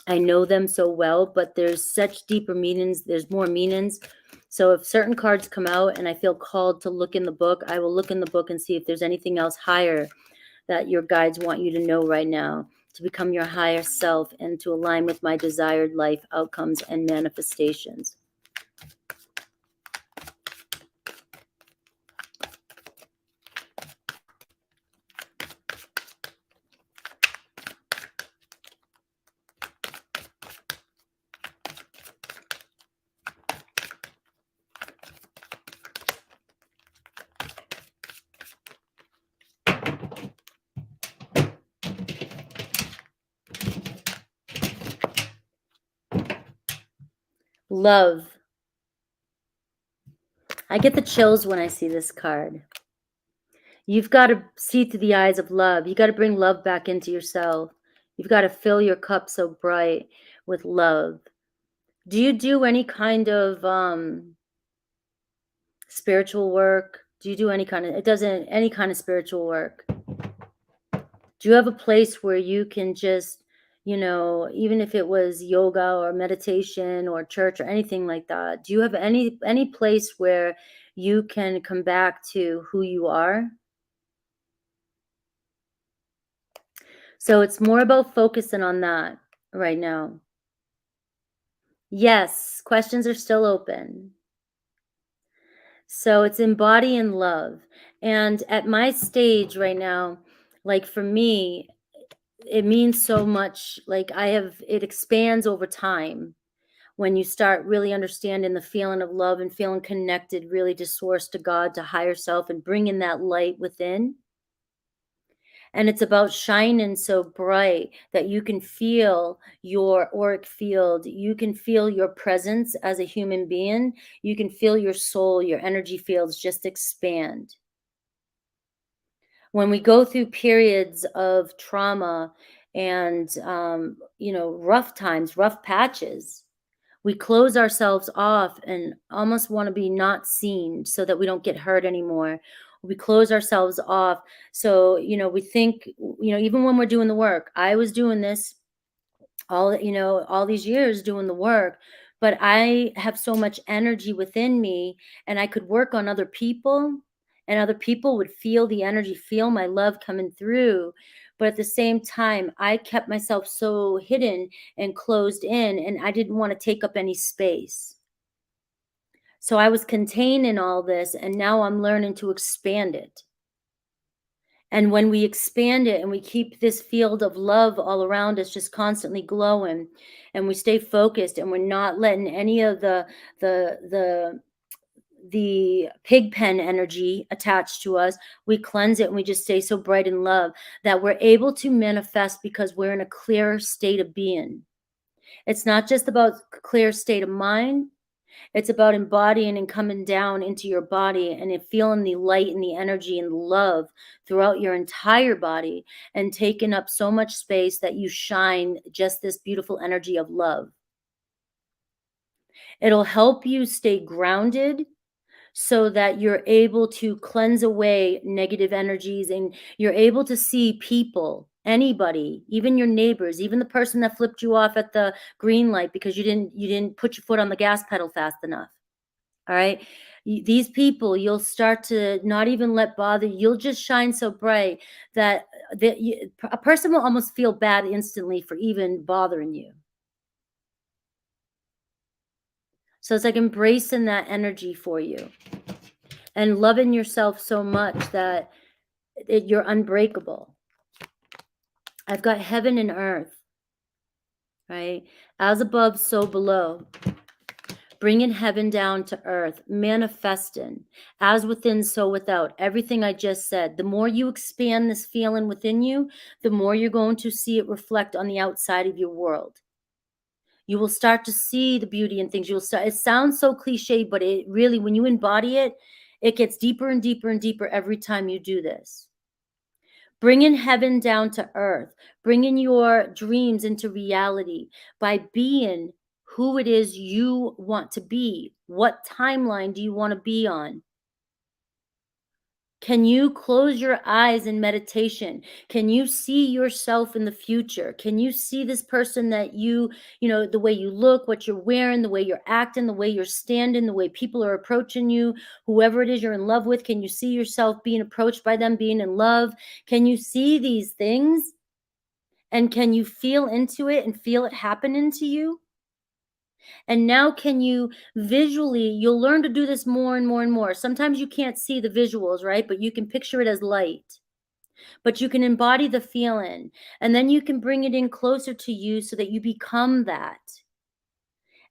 I know them so well, but there's such deeper meanings. There's more meanings. So if certain cards come out and I feel called to look in the book, I will look in the book and see if there's anything else higher that your guides want you to know right now to become your higher self and to align with my desired life outcomes and manifestations. Love. I get the chills when I see this card. You've got to see through the eyes of love. You got to bring love back into yourself. You've got to fill your cup so bright with love. Do you do any kind of spiritual work? Do you do any kind of, any kind of spiritual work? Do you have a place where you can just, even if it was yoga or meditation or church or anything like that, do you have any place where you can come back to who you are? So it's more about focusing on that right now. Yes, questions are still open. So it's embodying love. And at my stage right now, like for me, it means so much. Like it expands over time when you start really understanding the feeling of love and feeling connected really to source, to God, to higher self, and bringing that light within. And it's about shining so bright that you can feel your auric field. You can feel your presence as a human being. You can feel your soul, your energy fields just expand. When we go through periods of trauma and, rough times, rough patches, we close ourselves off and almost want to be not seen so that we don't get hurt anymore. We close ourselves off. So, we think, even when we're doing the work, I was doing this all these years doing the work, but I have so much energy within me and I could work on other people and other people would feel the energy, feel my love coming through. But at the same time, I kept myself so hidden and closed in, and I didn't want to take up any space. So I was contained in all this, and now I'm learning to expand it. And when we expand it and we keep this field of love all around us just constantly glowing, and we stay focused and we're not letting any of the pig pen energy attached to us, we cleanse it and we just stay so bright in love that we're able to manifest because we're in a clear state of being. It's not just about clear state of mind. It's about embodying and coming down into your body and feeling the light and the energy and the love throughout your entire body and taking up so much space that you shine just this beautiful energy of love. It'll help you stay grounded so that you're able to cleanse away negative energies and you're able to see people, anybody, even your neighbors, even the person that flipped you off at the green light because you didn't put your foot on the gas pedal fast enough. All right. These people, you'll start to not even let bother. You'll just shine so bright that a person will almost feel bad instantly for even bothering you. So it's like embracing that energy for you and loving yourself so much that you're unbreakable. I've got heaven and earth, right? As above, so below. Bringing heaven down to earth, manifesting, as within, so without. Everything I just said. The more you expand this feeling within you, the more you're going to see it reflect on the outside of your world. You will start to see the beauty in things. It sounds so cliche, but it really, when you embody it, it gets deeper and deeper and deeper every time you do this. Bringing heaven down to earth, bringing your dreams into reality by being who it is you want to be. What timeline do you want to be on? Can you close your eyes in meditation? Can you see yourself in the future? Can you see this person that the way you look, what you're wearing, the way you're acting, the way you're standing, the way people are approaching you, whoever it is you're in love with? Can you see yourself being approached by them, being in love? Can you see these things? And can you feel into it and feel it happening to you? And now can you visually, you'll learn to do this more and more and more. Sometimes you can't see the visuals, right? But you can picture it as light. But you can embody the feeling. And then you can bring it in closer to you so that you become that.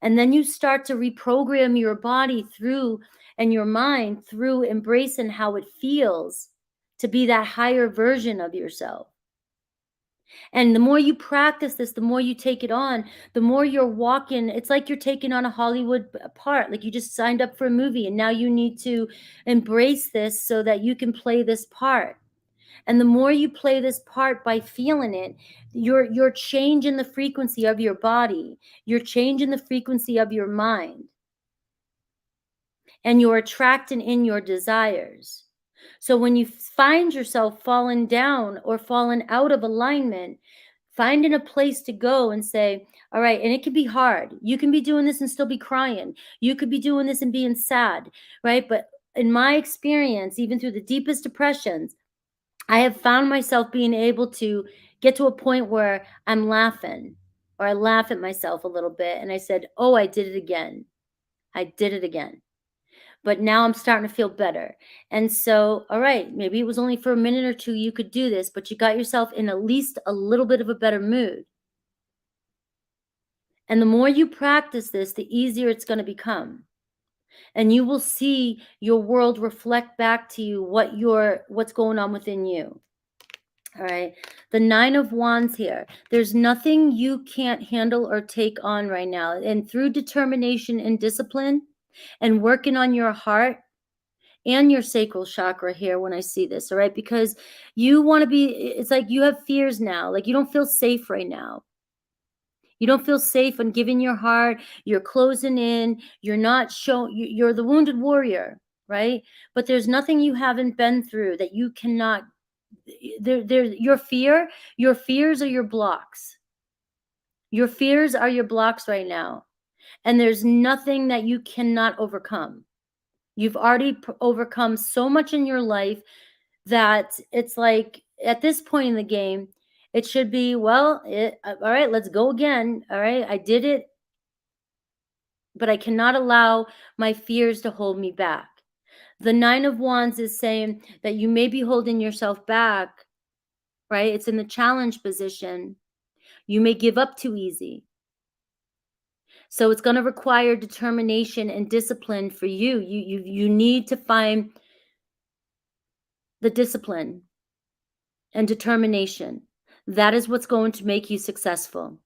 And then you start to reprogram your body through and your mind through embracing how it feels to be that higher version of yourself. And the more you practice this, the more you take it on, the more you're walking. It's like you're taking on a Hollywood part. Like you just signed up for a movie and now you need to embrace this so that you can play this part. And the more you play this part by feeling it, you're changing the frequency of your body. You're changing the frequency of your mind. And you're attracting in your desires. So when you find yourself falling down or falling out of alignment, finding a place to go and say, all right, and it can be hard. You can be doing this and still be crying. You could be doing this and being sad, right? But in my experience, even through the deepest depressions, I have found myself being able to get to a point where I'm laughing, or I laugh at myself a little bit. And I said, oh, I did it again. I did it again. But now I'm starting to feel better. And so, all right, maybe it was only for a minute or two you could do this, but you got yourself in at least a little bit of a better mood. And the more you practice this, the easier it's going to become. And you will see your world reflect back to you what's going on within you. All right. The 9 of Wands here. There's nothing you can't handle or take on right now. And through determination and discipline and working on your heart and your sacral chakra here when I see this, all right? Because you want to be, it's like you have fears now. Like you don't feel safe right now. You don't feel safe on giving your heart. You're closing in. You're not showing, you're the wounded warrior, right? But there's nothing you haven't been through that you cannot, your fears are your blocks. Your fears are your blocks right now. And there's nothing that you cannot overcome. You've already overcome so much in your life that it's like at this point in the game, it should be, well, all right, let's go again. All right, I did it, but I cannot allow my fears to hold me back. The 9 of Wands is saying that you may be holding yourself back, right? It's in the challenge position. You may give up too easy. So it's going to require determination and discipline for you. You need to find the discipline and determination. That is what's going to make you successful.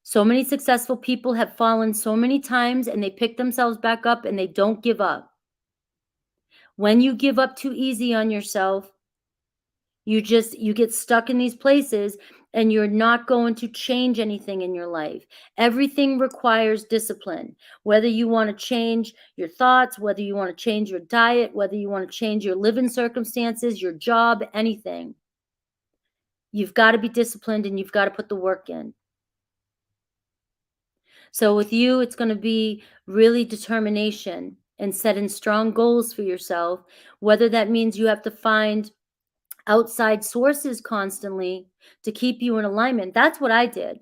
So many successful people have fallen so many times and they pick themselves back up and they don't give up. When you give up too easy on yourself, you get stuck in these places and you're not going to change anything in your life. Everything requires discipline. Whether you want to change your thoughts, whether you want to change your diet, whether you want to change your living circumstances, your job, anything. You've got to be disciplined and you've got to put the work in. So with you, it's going to be really determination and setting strong goals for yourself, whether that means you have to find outside sources constantly to keep you in alignment. That's what I did.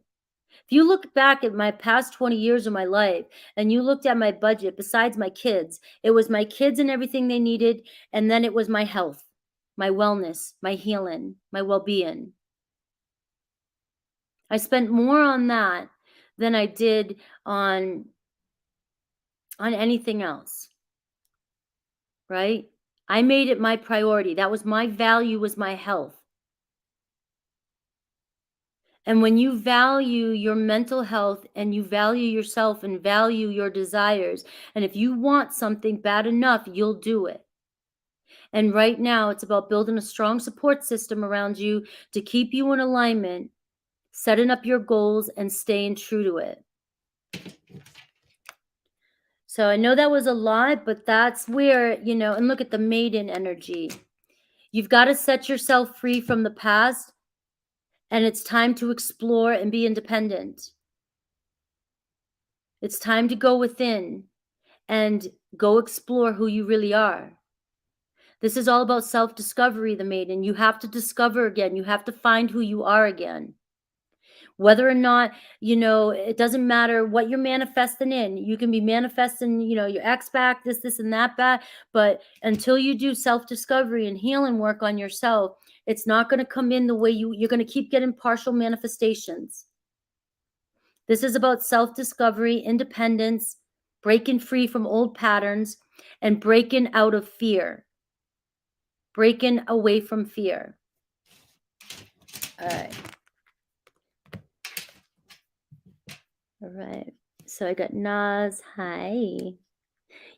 If you look back at my past 20 years of my life and you looked at my budget, besides my kids, it was my kids and everything they needed. And then it was my health, my wellness, my healing, my well-being. I spent more on that than I did on anything else, right? I made it my priority. That was my value, was my health. And when you value your mental health and you value yourself and value your desires, and if you want something bad enough, you'll do it. And right now, it's about building a strong support system around you to keep you in alignment, setting up your goals, and staying true to it. So I know that was a lot, but that's where, and look at the maiden energy. You've got to set yourself free from the past, and it's time to explore and be independent. It's time to go within and go explore who you really are. This is all about self-discovery, the maiden. You have to discover again. You have to find who you are again. Whether or not, it doesn't matter what you're manifesting in. You can be manifesting, your ex back, this, and that back. But until you do self-discovery and healing work on yourself, it's not going to come in the way you're going to keep getting partial manifestations. This is about self-discovery, independence, breaking free from old patterns, and breaking out of fear. Breaking away from fear. All right. All right. So I got Nas. Hi.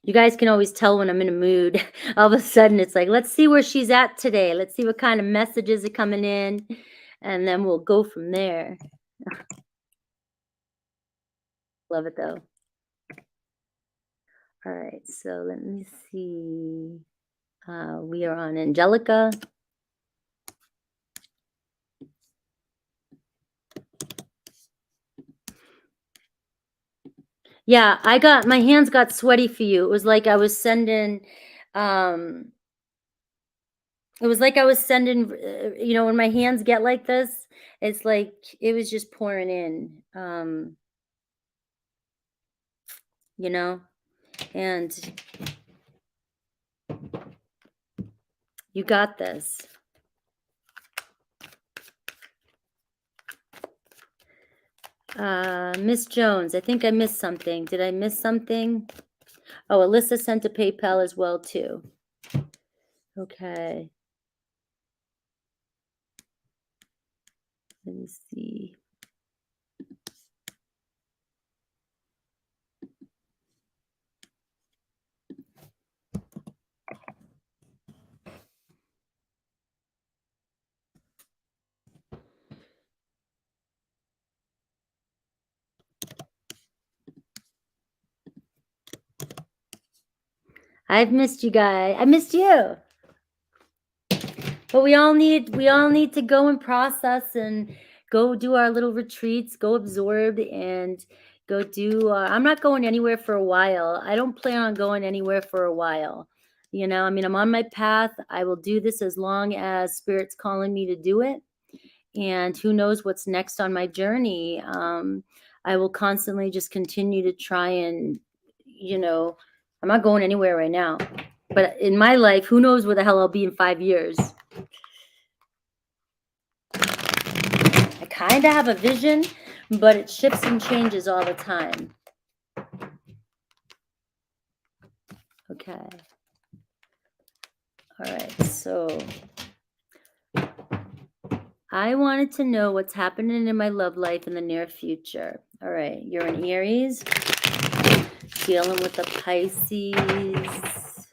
You guys can always tell when I'm in a mood. All of a sudden, it's like, let's see where she's at today. Let's see what kind of messages are coming in. And then we'll go from there. Love it, though. All right. So let me see. We are on Angelica. Yeah, my hands got sweaty for you. It was like I was sending, um, when my hands get like this, it's like it was just pouring in, you know, and you got this. Miss Jones, I think I missed something. Did I miss something? Oh, Alyssa sent a PayPal as well, too. Okay. Let me see. I've missed you guys. I missed you. But we all need to go and process and go do our little retreats, go absorb and go do I'm not going anywhere for a while. I don't plan on going anywhere for a while. You know, I mean, I'm on my path. I will do this as long as Spirit's calling me to do it. And who knows what's next on my journey. I will constantly just continue to try and, I'm not going anywhere right now. But in my life, who knows where the hell I'll be in 5 years. I kind of have a vision, but it shifts and changes all the time. Okay. All right. So I wanted to know what's happening in my love life in the near future. All right. You're an Aries, dealing with a Pisces,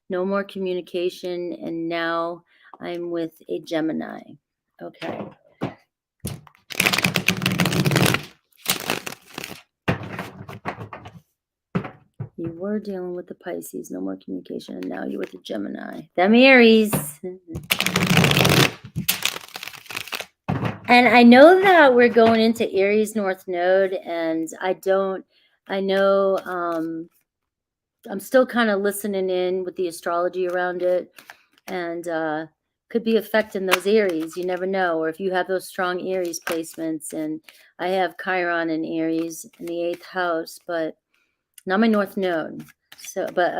no more communication. And now I'm with a Gemini. Okay. You were dealing with the Pisces, no more communication, and now you're with the Gemini. Them Aries. And I know that we're going into Aries North Node, and I know I'm still kind of listening in with the astrology around it, and could be affecting those Aries. You never know. Or if you have those strong Aries placements, and I have Chiron and Aries in the 8th house, but not my North Node. So, but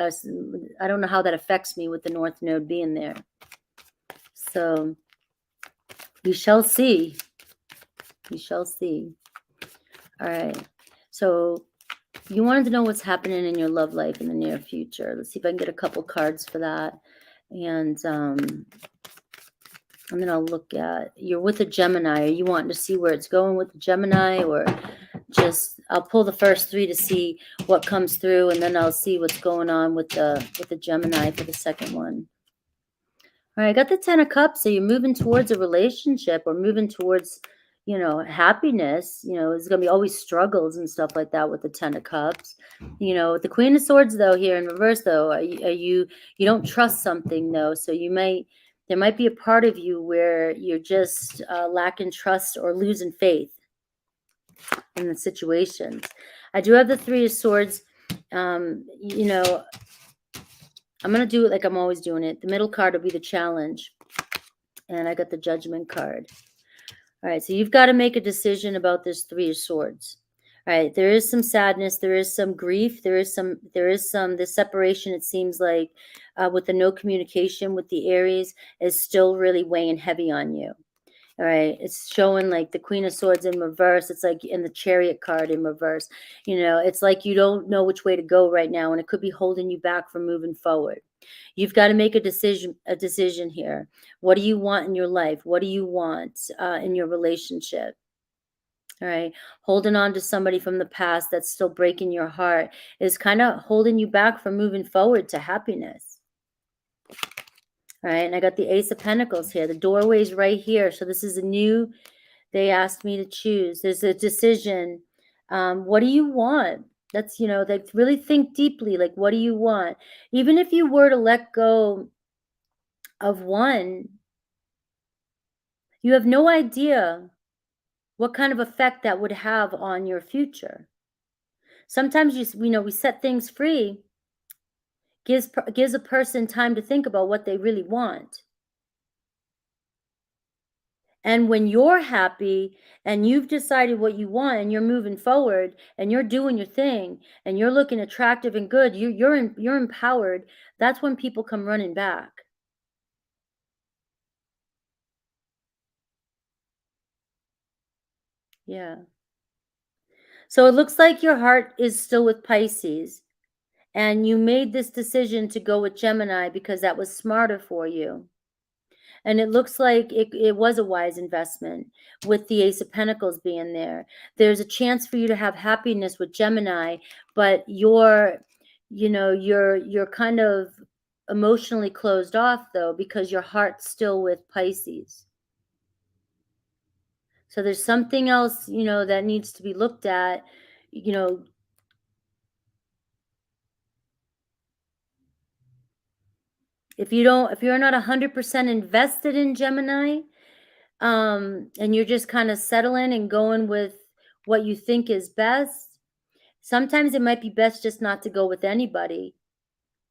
I don't know how that affects me with the North Node being there. So we shall see. We shall see. All right. So you wanted to know what's happening in your love life in the near future. Let's see if I can get a couple cards for that. And then I'll look at, you're with a Gemini. Are you wanting to see where it's going with the Gemini, or just, I'll pull the first 3 to see what comes through, and then I'll see what's going on with the Gemini for the second one. All right, I got the 10 of Cups. So you're moving towards a relationship, or moving towards, happiness. There's going to be always struggles and stuff like that with the 10 of Cups. With the Queen of Swords, though, here in reverse, though, you don't trust something, though. So there might be a part of you where you're just lacking trust or losing faith in the situations. I do have the 3 of Swords. I'm going to do it like I'm always doing it. The middle card will be the challenge. And I got the Judgment card. All right, so you've got to make a decision about this 3 of Swords. All right, there is some sadness, there is some grief, this separation, it seems like, with the no communication with the Aries is still really weighing heavy on you. All right, it's showing like the Queen of Swords in reverse. It's like in the Chariot card in reverse. It's like you don't know which way to go right now, and it could be holding you back from moving forward. You've got to make a decision here. What do you want in your life? What do you want in your relationship? All right. Holding on to somebody from the past that's still breaking your heart is kind of holding you back from moving forward to happiness. All right. And I got the Ace of Pentacles here. The doorway's right here. So this is a new, they asked me to choose. There's a decision. What do you want? That's, like really think deeply. Like, what do you want? Even if you were to let go of one, you have no idea what kind of effect that would have on your future. Sometimes we set things free, gives a person time to think about what they really want. And when you're happy and you've decided what you want and you're moving forward and you're doing your thing and you're looking attractive and good, you're empowered. That's when people come running back. Yeah. So it looks like your heart is still with Pisces and you made this decision to go with Gemini because that was smarter for you. And it looks like it was a wise investment with the Ace of Pentacles being there. There's a chance for you to have happiness with Gemini, but you're kind of emotionally closed off though, because your heart's still with Pisces. So there's something else, that needs to be looked at, if you're not 100% invested in Gemini, and you're just kind of settling and going with what you think is best, sometimes it might be best just not to go with anybody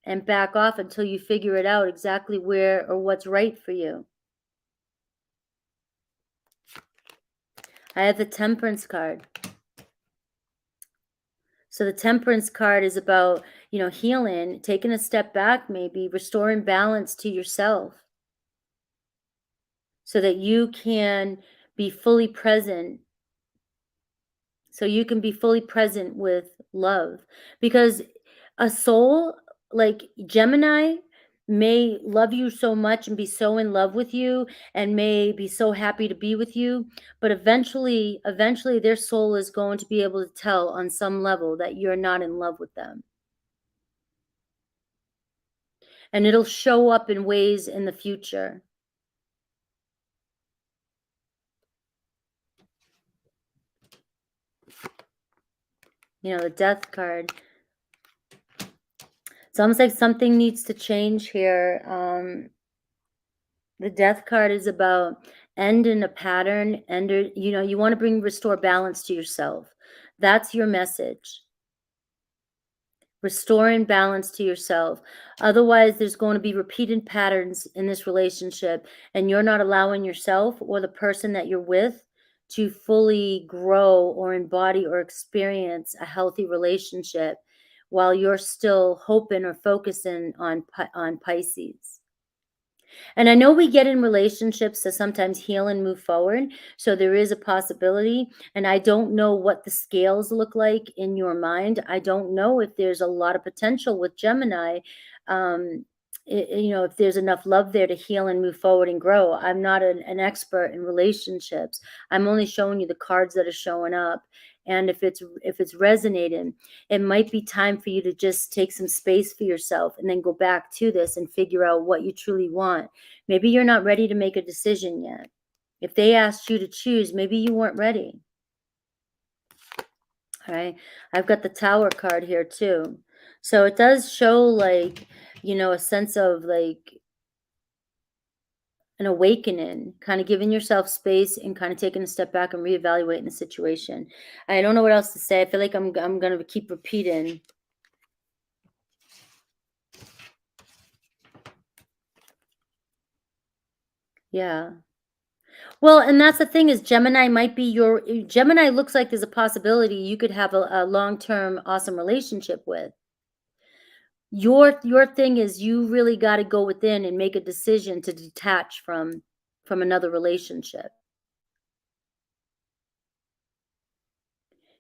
and back off until you figure it out exactly where or what's right for you. I have the Temperance card. So the Temperance card is about, healing, taking a step back, maybe restoring balance to yourself so that you can be fully present. So you can be fully present with love, because a soul like Gemini may love you so much and be so in love with you and may be so happy to be with you, but eventually their soul is going to be able to tell on some level that you're not in love with them. And it'll show up in ways in the future. The Death card. It's almost like something needs to change here. The Death card is about ending a pattern, you want to restore balance to yourself. That's your message. Restoring balance to yourself. Otherwise, there's going to be repeated patterns in this relationship, and you're not allowing yourself or the person that you're with to fully grow or embody or experience a healthy relationship while you're still hoping or focusing on Pisces. And I know we get in relationships to sometimes heal and move forward. So there is a possibility. And I don't know what the scales look like in your mind. I don't know if there's a lot of potential with Gemini. If there's enough love there to heal and move forward and grow. I'm not an expert in relationships. I'm only showing you the cards that are showing up. And if it's resonating, it might be time for you to just take some space for yourself and then go back to this and figure out what you truly want. Maybe you're not ready to make a decision yet. If they asked you to choose, maybe you weren't ready. All right. I've got the Tower card here too. So it does show like, a sense of like an awakening, kind of giving yourself space and kind of taking a step back and reevaluating the situation. I don't know what else to say. I feel like I'm going to keep repeating. Yeah. Well, and that's the thing is Gemini looks like there's a possibility you could have a long-term awesome relationship with. Your thing is you really got to go within and make a decision to detach from another relationship.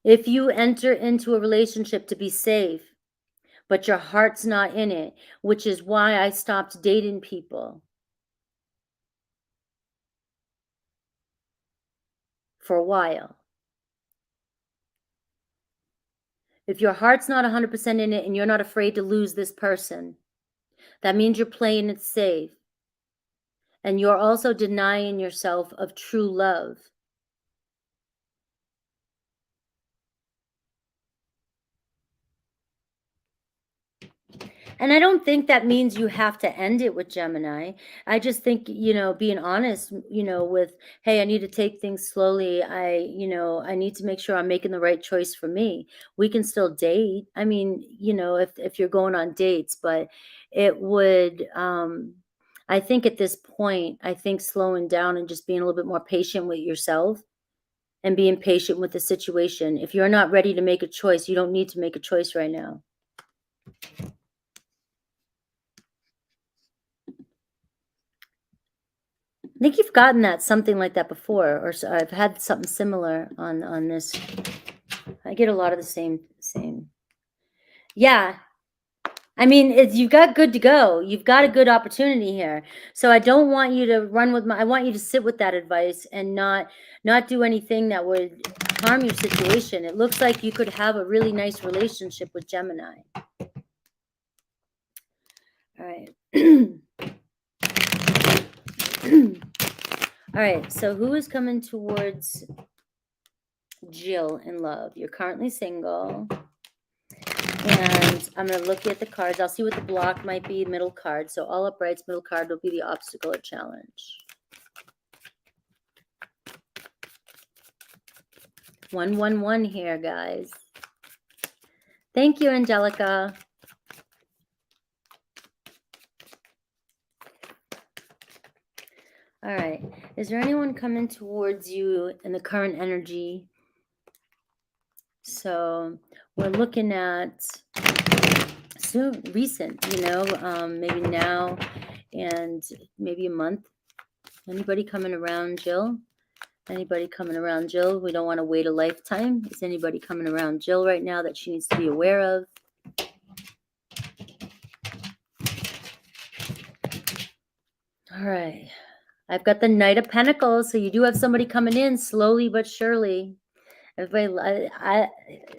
If you enter into a relationship to be safe, but your heart's not in it, which is why I stopped dating people for a while. If your heart's not 100% in it and you're not afraid to lose this person, that means you're playing it safe. And you're also denying yourself of true love. And I don't think that means you have to end it with Gemini. I just think, being honest, with, hey, I need to take things slowly. I need to make sure I'm making the right choice for me. We can still date. I mean, if you're going on dates, but it would, I think at this point, I think slowing down and just being a little bit more patient with yourself and being patient with the situation. If you're not ready to make a choice, you don't need to make a choice right now. I think you've gotten that something like that before, or so I've had something similar on this. I get a lot of the same. Yeah. I mean, you've got good to go. You've got a good opportunity here. So I don't want you to run with I want you to sit with that advice and not do anything that would harm your situation. It looks like you could have a really nice relationship with Gemini. All right. All right, so who is coming towards Jill in love? You're currently single. And I'm going to look at the cards. I'll see what the block might be, middle card. So all uprights, middle card will be the obstacle or challenge. 111 here, guys. Thank you, Angelica. All right. Is there anyone coming towards you in the current energy? So we're looking at soon, recent, maybe now and maybe a month. Anybody coming around, Jill? Anybody coming around Jill? We don't want to wait a lifetime. Is anybody coming around Jill right now that she needs to be aware of? All right. I've got the Knight of Pentacles, so you do have somebody coming in slowly but surely. Everybody,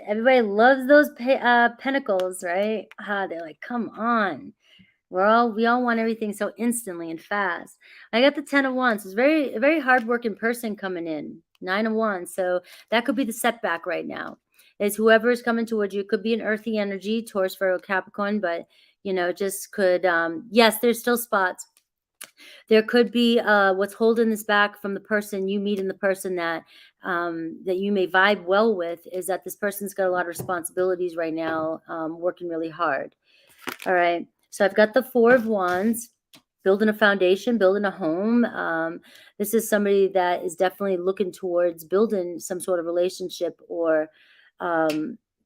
everybody loves those pentacles, right? They're like, come on. We all want everything so instantly and fast. I got the 10 of Wands. It's a very hardworking person coming in. 9 of Wands. So that could be the setback right now. Is whoever is coming towards you. It could be an earthy energy, Taurus, Virgo, Capricorn, but just could. Yes, there's still spots. There could be what's holding this back from the person you meet and the person that you may vibe well with is that this person's got a lot of responsibilities right now, working really hard. All right. So I've got the 4 of Wands, building a foundation, building a home. This is somebody that is definitely looking towards building some sort of relationship or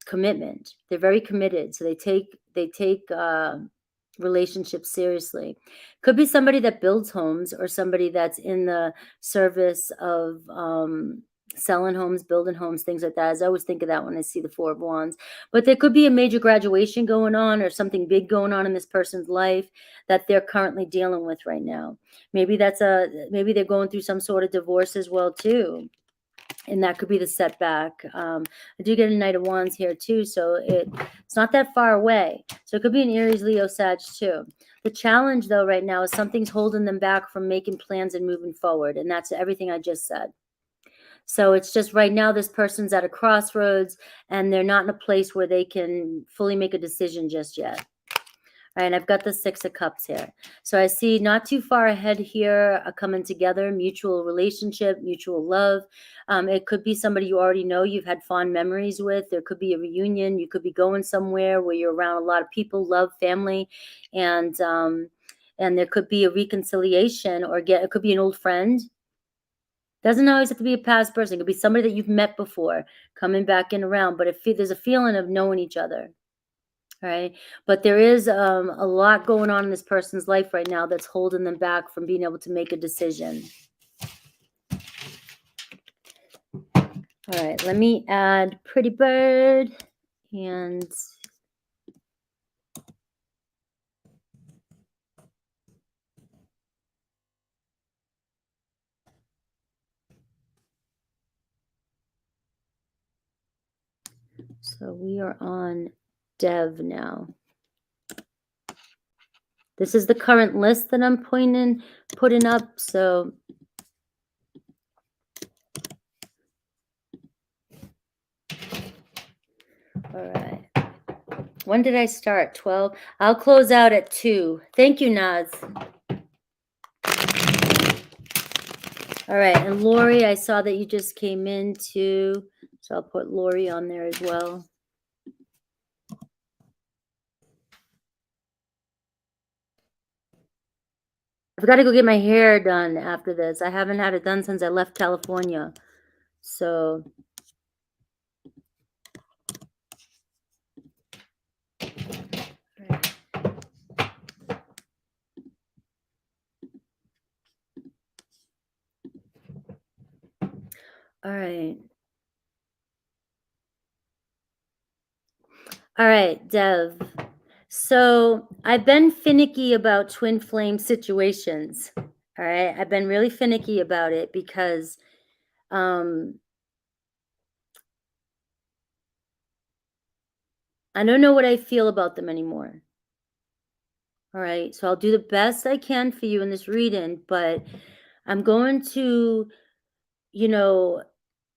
commitment. They're very committed. So they take relationships seriously. Could be somebody that builds homes or somebody that's in the service of selling homes, building homes, things like that. As I always think of that when I see the 4 of Wands. But there could be a major graduation going on or something big going on in this person's life that they're currently dealing with right now. Maybe maybe they're going through some sort of divorce as well too. And that could be the setback. I do get a Knight of Wands here too, so it's not that far away. So it could be an Aries, Leo, Sag too. The challenge though right now is something's holding them back from making plans and moving forward. And that's everything I just said. So it's just right now this person's at a crossroads and they're not in a place where they can fully make a decision just yet. All right, I've got the 6 of Cups here. So I see not too far ahead here, coming together, mutual relationship, mutual love. It could be somebody you already know, you've had fond memories with. There could be a reunion. You could be going somewhere where you're around a lot of people, love, family, and there could be a reconciliation or it could be an old friend. Doesn't always have to be a past person. It could be somebody that you've met before coming back in around, but there's a feeling of knowing each other. Right. But there is a lot going on in this person's life right now that's holding them back from being able to make a decision. All right. Let me add Pretty Bird and So we are on Dev now. This is the current list that I'm putting up. So all right. When did I start? 12. I'll close out at 2. Thank you, Naz. All right. And Lori, I saw that you just came in too. So I'll put Lori on there as well. I've got to go get my hair done after this. I haven't had it done since I left California. So all right. All right, Dev. So I've been finicky about twin flame situations. All right. I've been really finicky about it because I don't know what I feel about them anymore. All right. So I'll do the best I can for you in this reading, but I'm going to,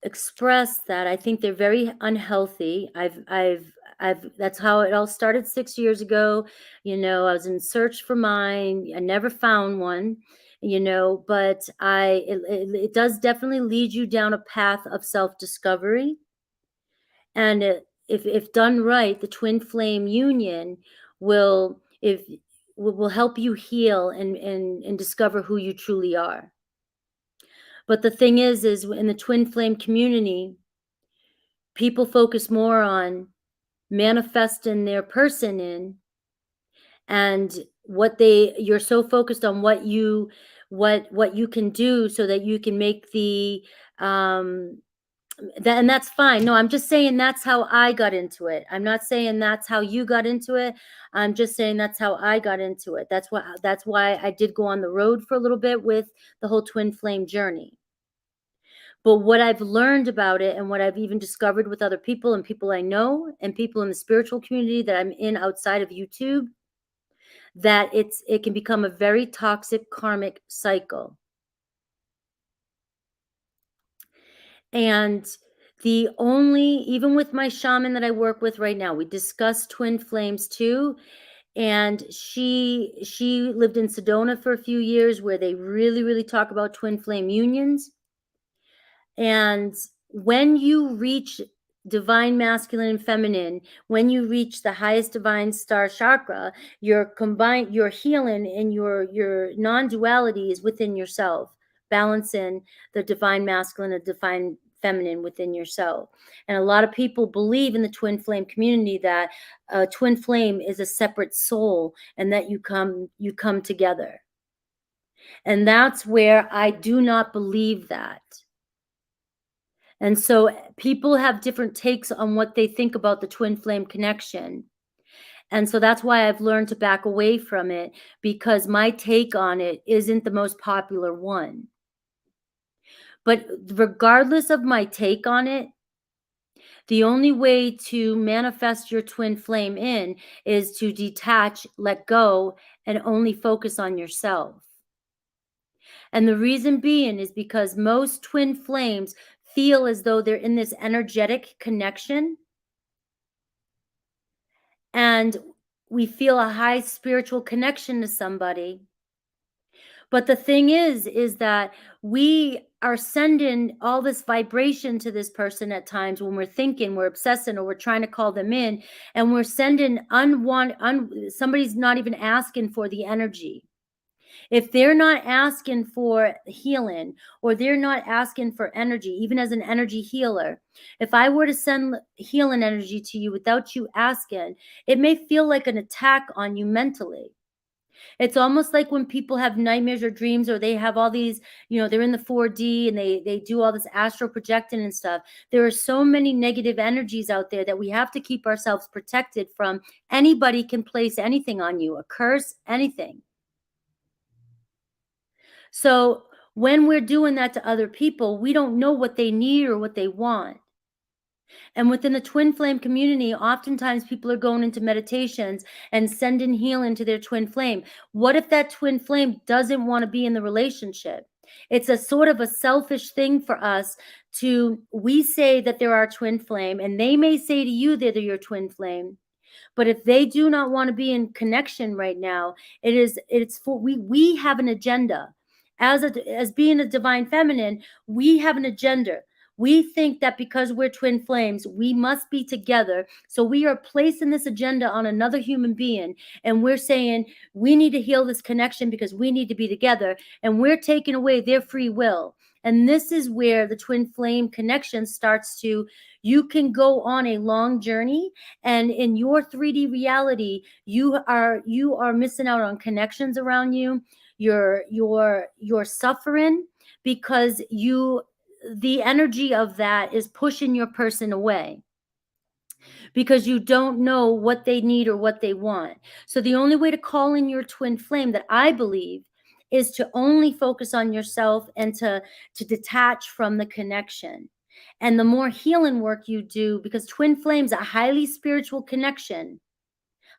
express that I think they're very unhealthy. That's how it all started 6 years ago. I was in search for mine. I never found one, but it does definitely lead you down a path of self-discovery. And if done right, the twin flame union will, if will help you heal and discover who you truly are. But the thing is in the twin flame community, people focus more on manifesting their person in, and you're so focused on what you can do so that you can make the and that's fine. No, I'm just saying that's how I got into it. I'm not saying that's how you got into it. I'm just saying that's how I got into it. That's why I did go on the road for a little bit with the whole twin flame journey. But what I've learned about it, and what I've even discovered with other people and people I know and people in the spiritual community that I'm in outside of YouTube, that it can become a very toxic karmic cycle. And even with my shaman that I work with right now, we discuss twin flames too. And she lived in Sedona for a few years, where they really, really talk about twin flame unions. And when you reach divine masculine and feminine, when you reach the highest divine star chakra, your healing and your non-duality is within yourself, balancing the divine masculine and divine feminine within yourself. And a lot of people believe in the twin flame community that a twin flame is a separate soul, and that you come together. And that's where I do not believe that. And so people have different takes on what they think about the twin flame connection. And so that's why I've learned to back away from it, because my take on it isn't the most popular one. But regardless of my take on it, the only way to manifest your twin flame is to detach, let go, and only focus on yourself. And the reason being is because most twin flames feel as though they're in this energetic connection, and we feel a high spiritual connection to somebody. But the thing is that we are sending all this vibration to this person at times when we're thinking, we're obsessing, or we're trying to call them in, and we're sending somebody's not even asking for the energy. If they're not asking for healing, or they're not asking for energy, even as an energy healer, if I were to send healing energy to you without you asking, it may feel like an attack on you mentally. It's almost like when people have nightmares or dreams, or they have all these, they're in the 4D and they do all this astral projecting and stuff. There are so many negative energies out there that we have to keep ourselves protected from. Anybody can place anything on you, a curse, anything. So when we're doing that to other people, we don't know what they need or what they want. And within the twin flame community, oftentimes people are going into meditations and sending healing to their twin flame. What if that twin flame doesn't want to be in the relationship? It's a sort of a selfish thing for us we say that they're our twin flame, and they may say to you that they're your twin flame. But if they do not want to be in connection right now, it's for we have an agenda. As being a divine feminine, we have an agenda. We think that because we're twin flames, we must be together. So we are placing this agenda on another human being, and we're saying we need to heal this connection because we need to be together, and we're taking away their free will. And this is where the twin flame connection starts to, you can go on a long journey, and in your 3D reality, you are missing out on connections around you. You're suffering because the energy of that is pushing your person away, because you don't know what they need or what they want. So the only way to call in your twin flame, that I believe, is to only focus on yourself and to detach from the connection. And the more healing work you do, because twin flames, a highly spiritual connection,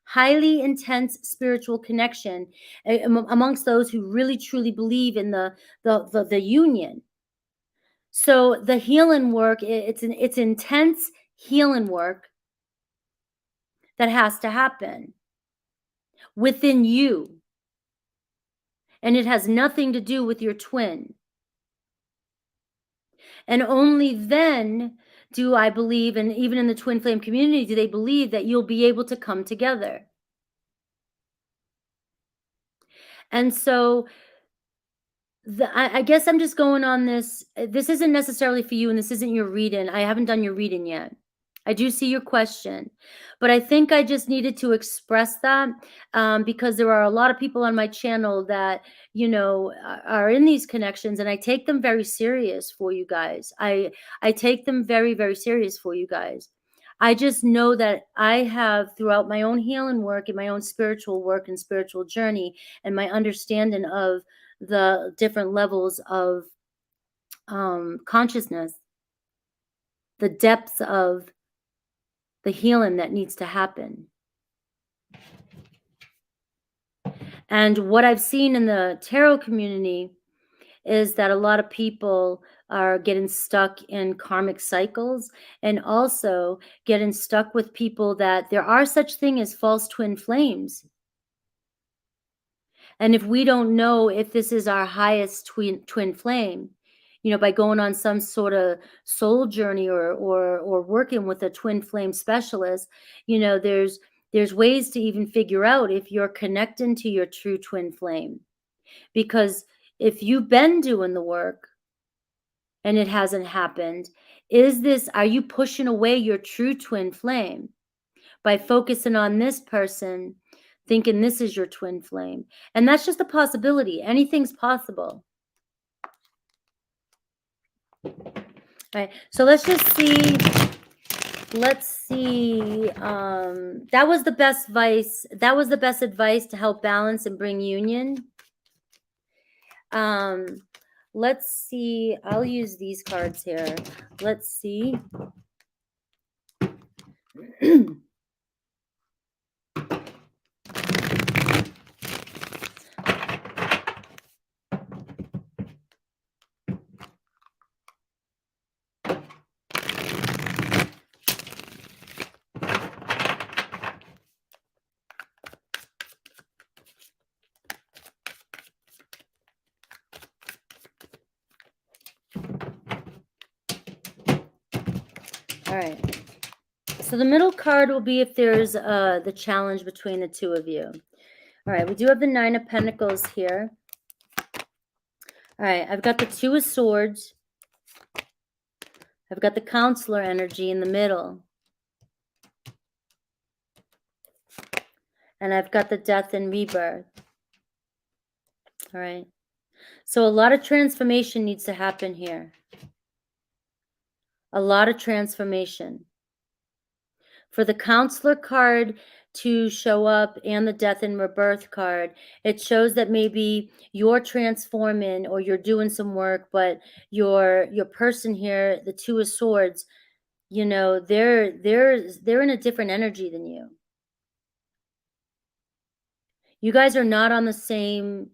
highly intense spiritual connection amongst those who really truly believe in the union. So the healing work, it's intense healing work that has to happen within you. And it has nothing to do with your twin. And only then do I believe, and even in the twin flame community, do they believe that you'll be able to come together. And so I guess I'm just going on this. This isn't necessarily for you, and this isn't your reading. I haven't done your reading yet. I do see your question, but I think I just needed to express that because there are a lot of people on my channel that, are in these connections, and I take them very serious for you guys. I take them very, very serious for you guys. I just know that I have, throughout my own healing work and my own spiritual work and spiritual journey, and my understanding of the different levels of consciousness, the depths of the healing that needs to happen. And what I've seen in the tarot community is that a lot of people are getting stuck in karmic cycles, and also getting stuck with people that there are such thing as false twin flames. And if we don't know if this is our highest twin flame, by going on some sort of soul journey or working with a twin flame specialist, there's ways to even figure out if you're connecting to your true twin flame. Because if you've been doing the work and it hasn't happened, are you pushing away your true twin flame by focusing on this person, thinking this is your twin flame? And that's just a possibility. Anything's possible. Right. So let's just see. Let's see. That was the best advice. That was the best advice to help balance and bring union. Let's see. I'll use these cards here. Let's see. All right. So the middle card will be if there's the challenge between the two of you. All right. We do have the 9 of Pentacles here. All right. I've got the 2 of Swords. I've got the Counselor energy in the middle. And I've got the Death and Rebirth. All right. So a lot of transformation needs to happen here. A lot of transformation. For the Counselor card to show up and the Death and Rebirth card, it shows that maybe you're transforming or you're doing some work, but your person here, the 2 of Swords, you know, they're in a different energy than you. You guys are not on the same,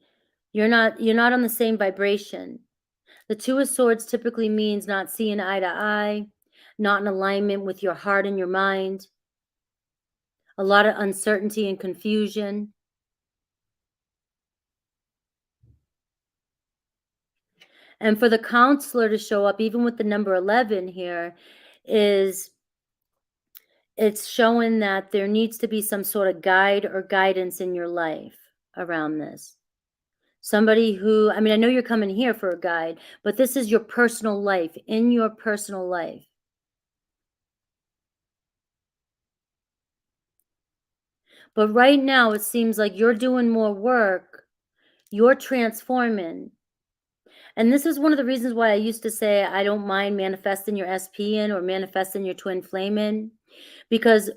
you're not on the same vibration. The Two of Swords typically means not seeing eye to eye, not in alignment with your heart and your mind, a lot of uncertainty and confusion. And for the counselor to show up, even with the number 11 here, is it's showing that there needs to be some sort of guide or guidance in your life around this. Somebody who, I mean, I know you're coming here for a guide, but this is your personal life, in your personal life. But right now, it seems like you're doing more work, you're transforming. And this is one of the reasons why I used to say I don't mind manifesting your SP in or manifesting your twin flame in, because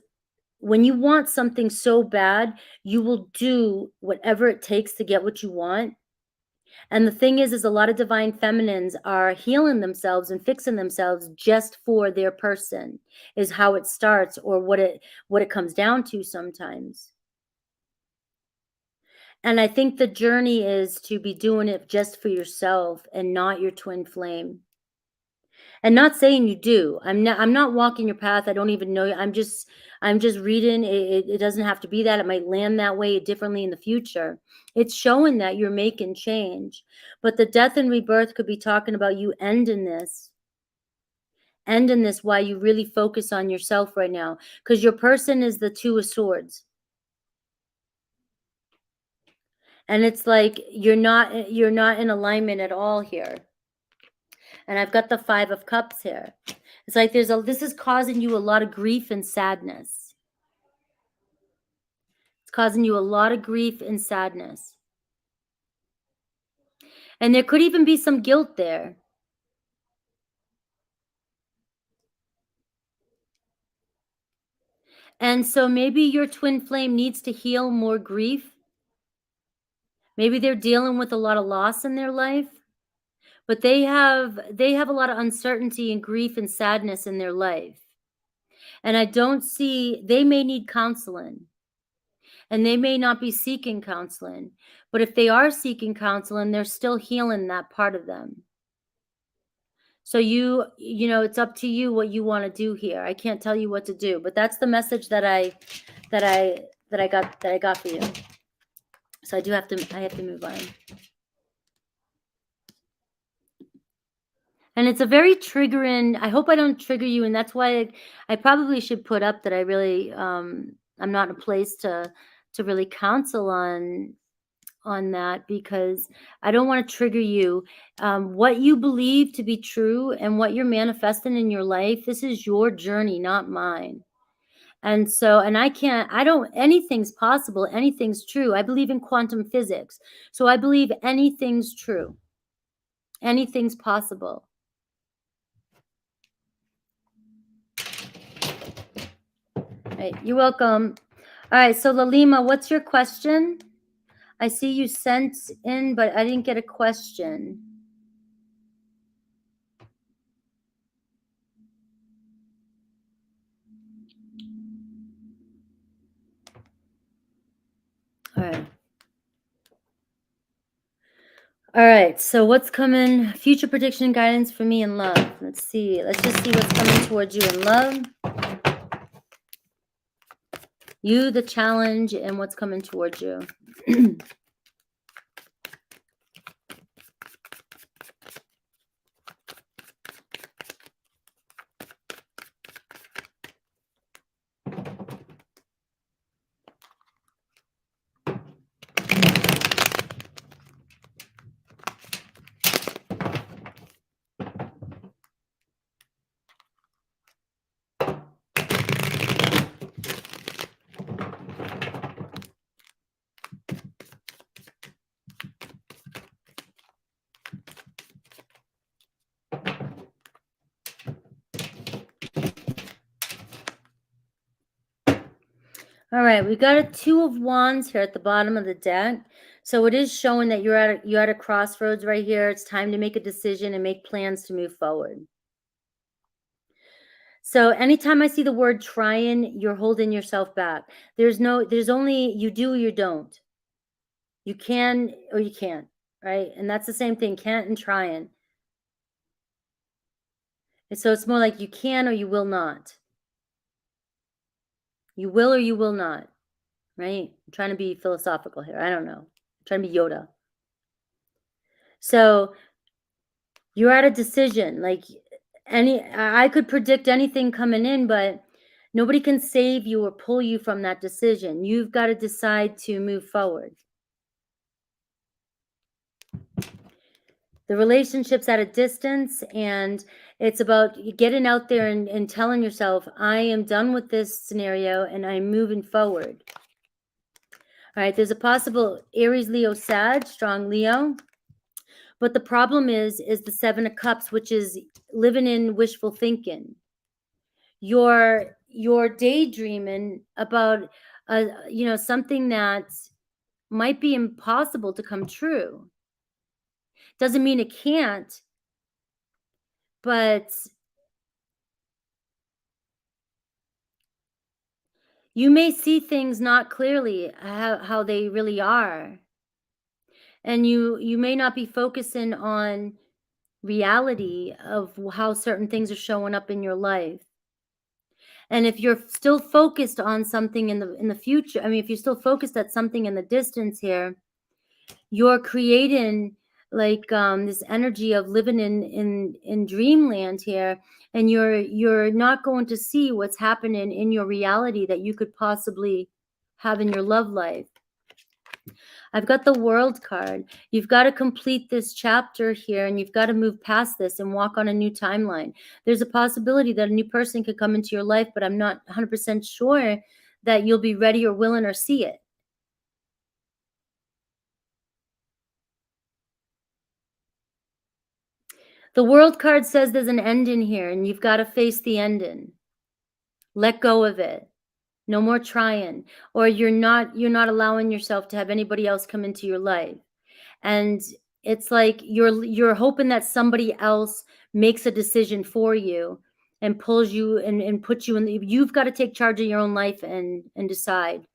when you want something so bad, you will do whatever it takes to get what you want. And the thing is a lot of divine feminines are healing themselves and fixing themselves just for their person, is how it starts, or what it comes down to sometimes. And I think the journey is to be doing it just for yourself and not your twin flame. And not saying you do. I'm not walking your path. I don't even know you. I'm just reading. It doesn't have to be that. It might land that way differently in the future. It's showing that you're making change. But the death and rebirth could be talking about you ending this. Ending this while you really focus on yourself right now. Because your person is the Two of Swords. And it's like you're not in alignment at all here. And I've got the Five of Cups here. It's like this is causing you a lot of grief and sadness. It's causing you a lot of grief and sadness. And there could even be some guilt there. And so maybe your twin flame needs to heal more grief. Maybe they're dealing with a lot of loss in their life, but they have a lot of uncertainty and grief and sadness in their life. And I don't see, they may need counseling. And they may not be seeking counseling, but if they are seeking counseling, they're still healing that part of them. So you know, it's up to you what you want to do here. I can't tell you what to do, but that's the message that I got for you. So I have to move on. And it's a very triggering, I hope I don't trigger you, and that's why I probably should put up that I really I'm not in a place to really counsel on that, because I don't want to trigger you. What you believe to be true and what you're manifesting in your life, this is your journey, not mine. And so, and anything's possible, anything's true. I believe in quantum physics. So I believe anything's true. Anything's possible. All right, you're welcome. All right, so Lalima, what's your question? I see you sent in, but I didn't get a question. All right. All right, so what's coming? Future prediction guidance for me in love. Let's see. Let's just see what's coming towards you in love. You, the challenge, and what's coming towards you. All right, we got a Two of Wands here at the bottom of the deck. So it is showing that you're at a crossroads right here. It's time to make a decision and make plans to move forward. So anytime I see the word trying, you're holding yourself back. There's only you do or you don't. You can or you can't, right? And that's the same thing, can't and trying. And so it's more like you can or you will not. You will or you will not, right? I'm trying to be philosophical here. I don't know. I'm trying to be Yoda. So you're at a decision. Like I could predict anything coming in, but nobody can save you or pull you from that decision. You've got to decide to move forward. The relationship's at a distance, and it's about getting out there and telling yourself, I am done with this scenario and I'm moving forward. All right, there's a possible Aries, Leo, Sag, strong Leo. But the problem is the Seven of Cups, which is living in wishful thinking. You're daydreaming about something that might be impossible to come true. Doesn't mean it can't, but you may see things not clearly how they really are. And you may not be focusing on reality of how certain things are showing up in your life. And if you're still focused on something in the future, I mean, if you're still focused at something in the distance here, you're creating like this energy of living in dreamland here, and you're not going to see what's happening in your reality that you could possibly have in your love life. I've got the World card. You've got to complete this chapter here, and you've got to move past this and walk on a new timeline. There's a possibility that a new person could come into your life, but I'm not 100% sure that you'll be ready or willing or see it. The World card says there's an ending here, and you've got to face the ending. Let go of it. No more trying, or you're not allowing yourself to have anybody else come into your life. And it's like you're hoping that somebody else makes a decision for you and pulls you and puts you in you've got to take charge of your own life and decide.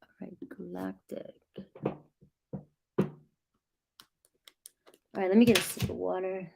All right, galactic. All right, let me get a sip of water.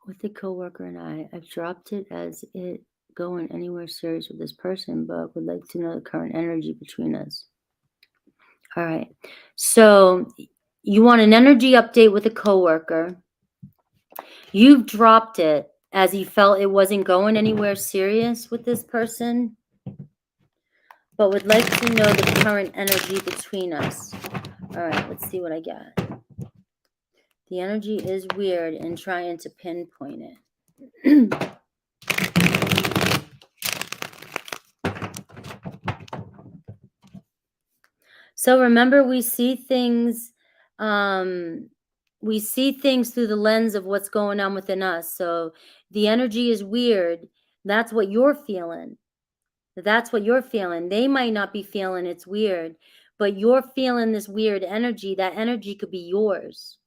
With a coworker and I've dropped it as it going anywhere serious with this person, but would like to know the current energy between us. All right. So you want an energy update with a coworker. You've dropped it as you felt it wasn't going anywhere serious with this person, but would like to know the current energy between us. All right, let's see what I get. The energy is weird and trying to pinpoint it. So remember, we see things through the lens of what's going on within us. So the energy is weird. That's what you're feeling. That's what you're feeling. They might not be feeling it's weird, but you're feeling this weird energy. That energy could be yours.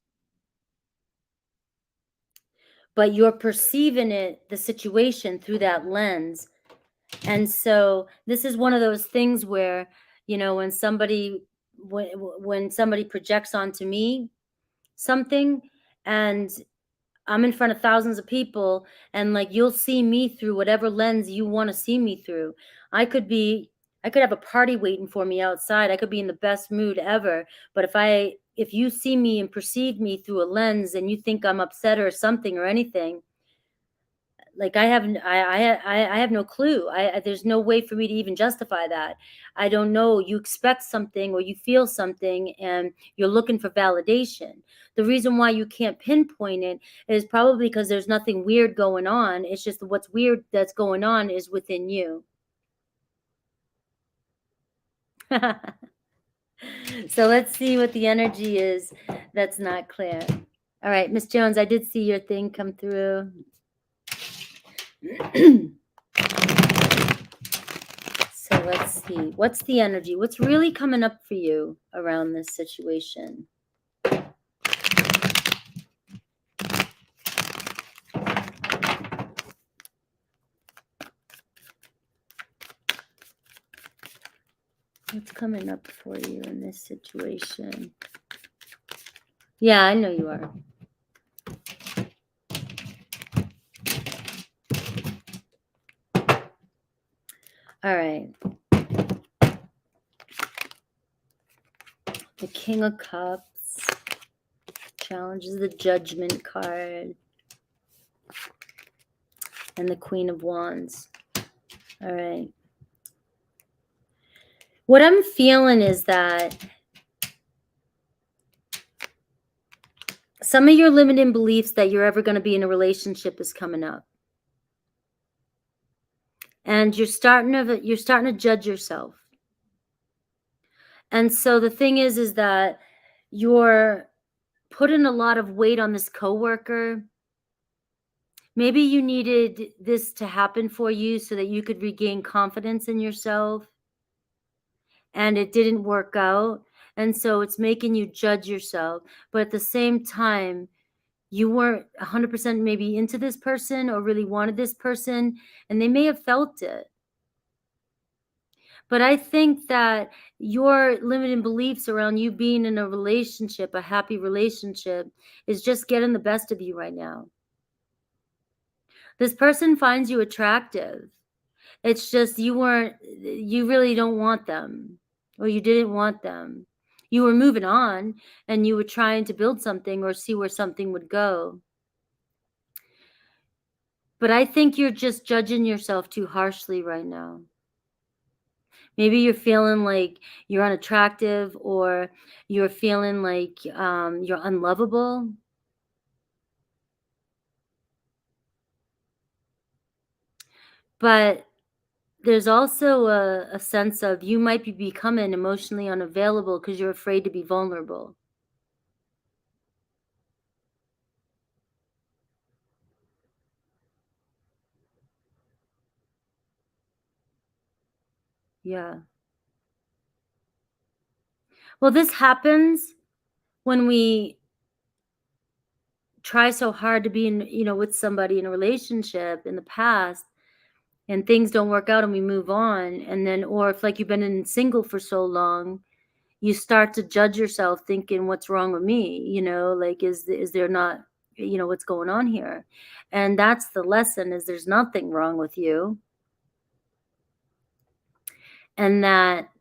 But you're perceiving the situation through that lens. And so this is one of those things where, when somebody projects onto me something, and I'm in front of thousands of people, and like you'll see me through whatever lens you want to see me through. I could have a party waiting for me outside. I could be in the best mood ever, but if you see me and perceive me through a lens and you think I'm upset or something or anything, like I have no clue. There's no way for me to even justify that. I don't know. You expect something or you feel something and you're looking for validation. The reason why you can't pinpoint it is probably because there's nothing weird going on. It's just what's weird that's going on is within you. So let's see what the energy is that's not clear. All right, Miss Jones, I did see your thing come through. So let's see. What's the energy? What's really coming up for you around this situation? What's coming up for you in this situation? Yeah, I know you are. All right. The King of Cups challenges the Judgment card. And the Queen of Wands. All right. What I'm feeling is that some of your limiting beliefs that you're ever going to be in a relationship is coming up. And you're starting to judge yourself. And so the thing is that you're putting a lot of weight on this coworker. Maybe you needed this to happen for you so that you could regain confidence in yourself. And it didn't work out. And so it's making you judge yourself. But at the same time, you weren't 100% maybe into this person or really wanted this person, and they may have felt it. But I think that your limiting beliefs around you being in a relationship, a happy relationship, is just getting the best of you right now. This person finds you attractive. It's just you really don't want them, or you didn't want them. You were moving on and you were trying to build something or see where something would go. But I think you're just judging yourself too harshly right now. Maybe you're feeling like you're unattractive, or you're feeling like you're unlovable. But there's also a sense of you might be becoming emotionally unavailable because you're afraid to be vulnerable. Yeah. Well, this happens when we try so hard to be with somebody in a relationship in the past, and things don't work out and we move on. And then, or if like you've been in single for so long, you start to judge yourself thinking, what's wrong with me? Like, is there not, what's going on here? And that's the lesson, is there's nothing wrong with you. And that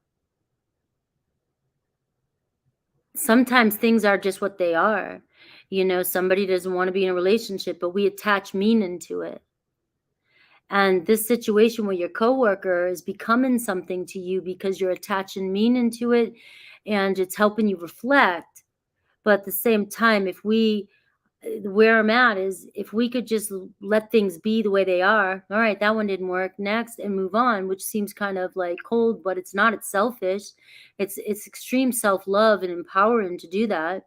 sometimes things are just what they are. Somebody doesn't want to be in a relationship, but we attach meaning to it. And this situation where your coworker is becoming something to you because you're attaching meaning to it and it's helping you reflect. But at the same time, where I'm at is, if we could just let things be the way they are. All right, that one didn't work. Next, and move on, which seems kind of like cold, but it's not. It's selfish. It's extreme self-love and empowering to do that.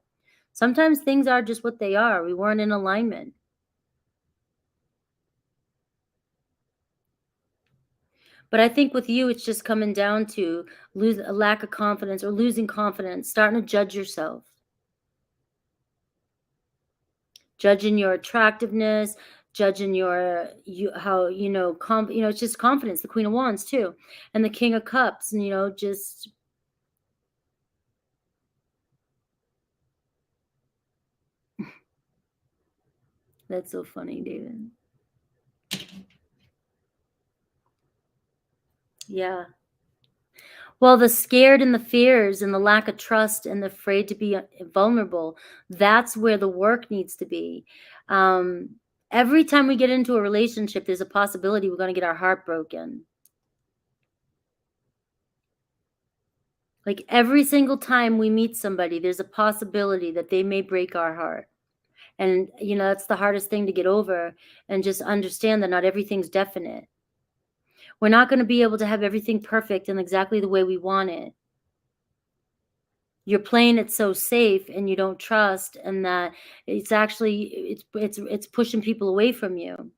Sometimes things are just what they are. We weren't in alignment. But I think with you, it's just coming down to a lack of confidence, or losing confidence, starting to judge yourself. Judging your attractiveness, judging it's just confidence. The Queen of Wands too, and the King of Cups, and just that's so funny, David. Yeah. Well, the scared and the fears and the lack of trust and the afraid to be vulnerable, that's where the work needs to be. Every time we get into a relationship, there's a possibility we're going to get our heart broken. Like every single time we meet somebody, there's a possibility that they may break our heart. And, that's the hardest thing to get over, and just understand that not everything's definite. We're not going to be able to have everything perfect and exactly the way we want it. You're playing it so safe and you don't trust, and that it's actually, it's pushing people away from you.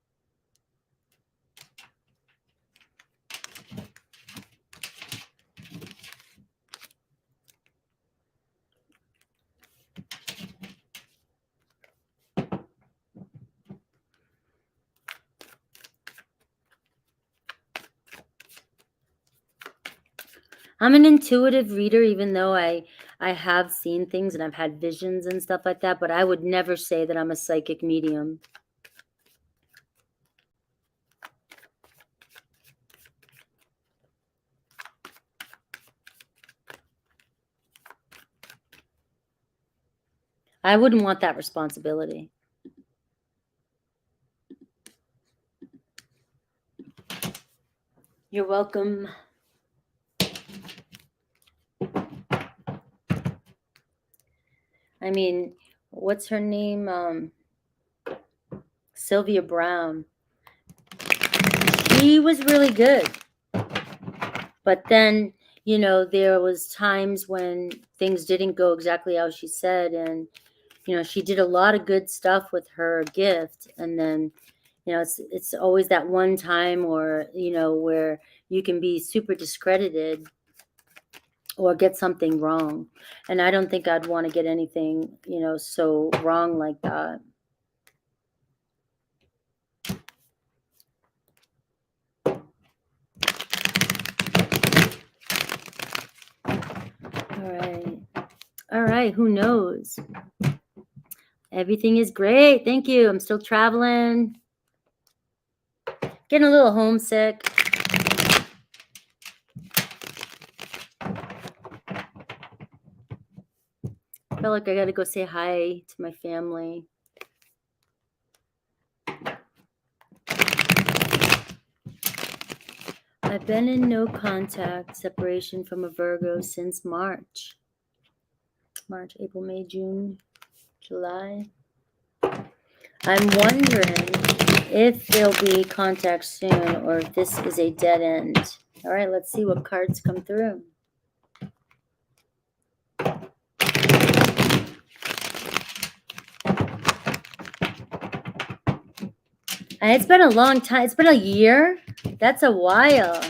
I'm an intuitive reader, even though I have seen things and I've had visions and stuff like that, but I would never say that I'm a psychic medium. I wouldn't want that responsibility. You're welcome. I mean, what's her name? Sylvia Brown. She was really good. But then, there was times when things didn't go exactly how she said. And, she did a lot of good stuff with her gift. And then, it's always that one time, or, where you can be super discredited or get something wrong. And I don't think I'd want to get anything, so wrong like that. All right. Who knows? Everything is great. Thank you. I'm still traveling. Getting a little homesick. I feel like I got to go say hi to my family. I've been in no contact separation from a Virgo since March. March, April, May, June, July. I'm wondering if there'll be contact soon, or if this is a dead end. All right, let's see what cards come through. And it's been a long time. It's been a year. That's a while.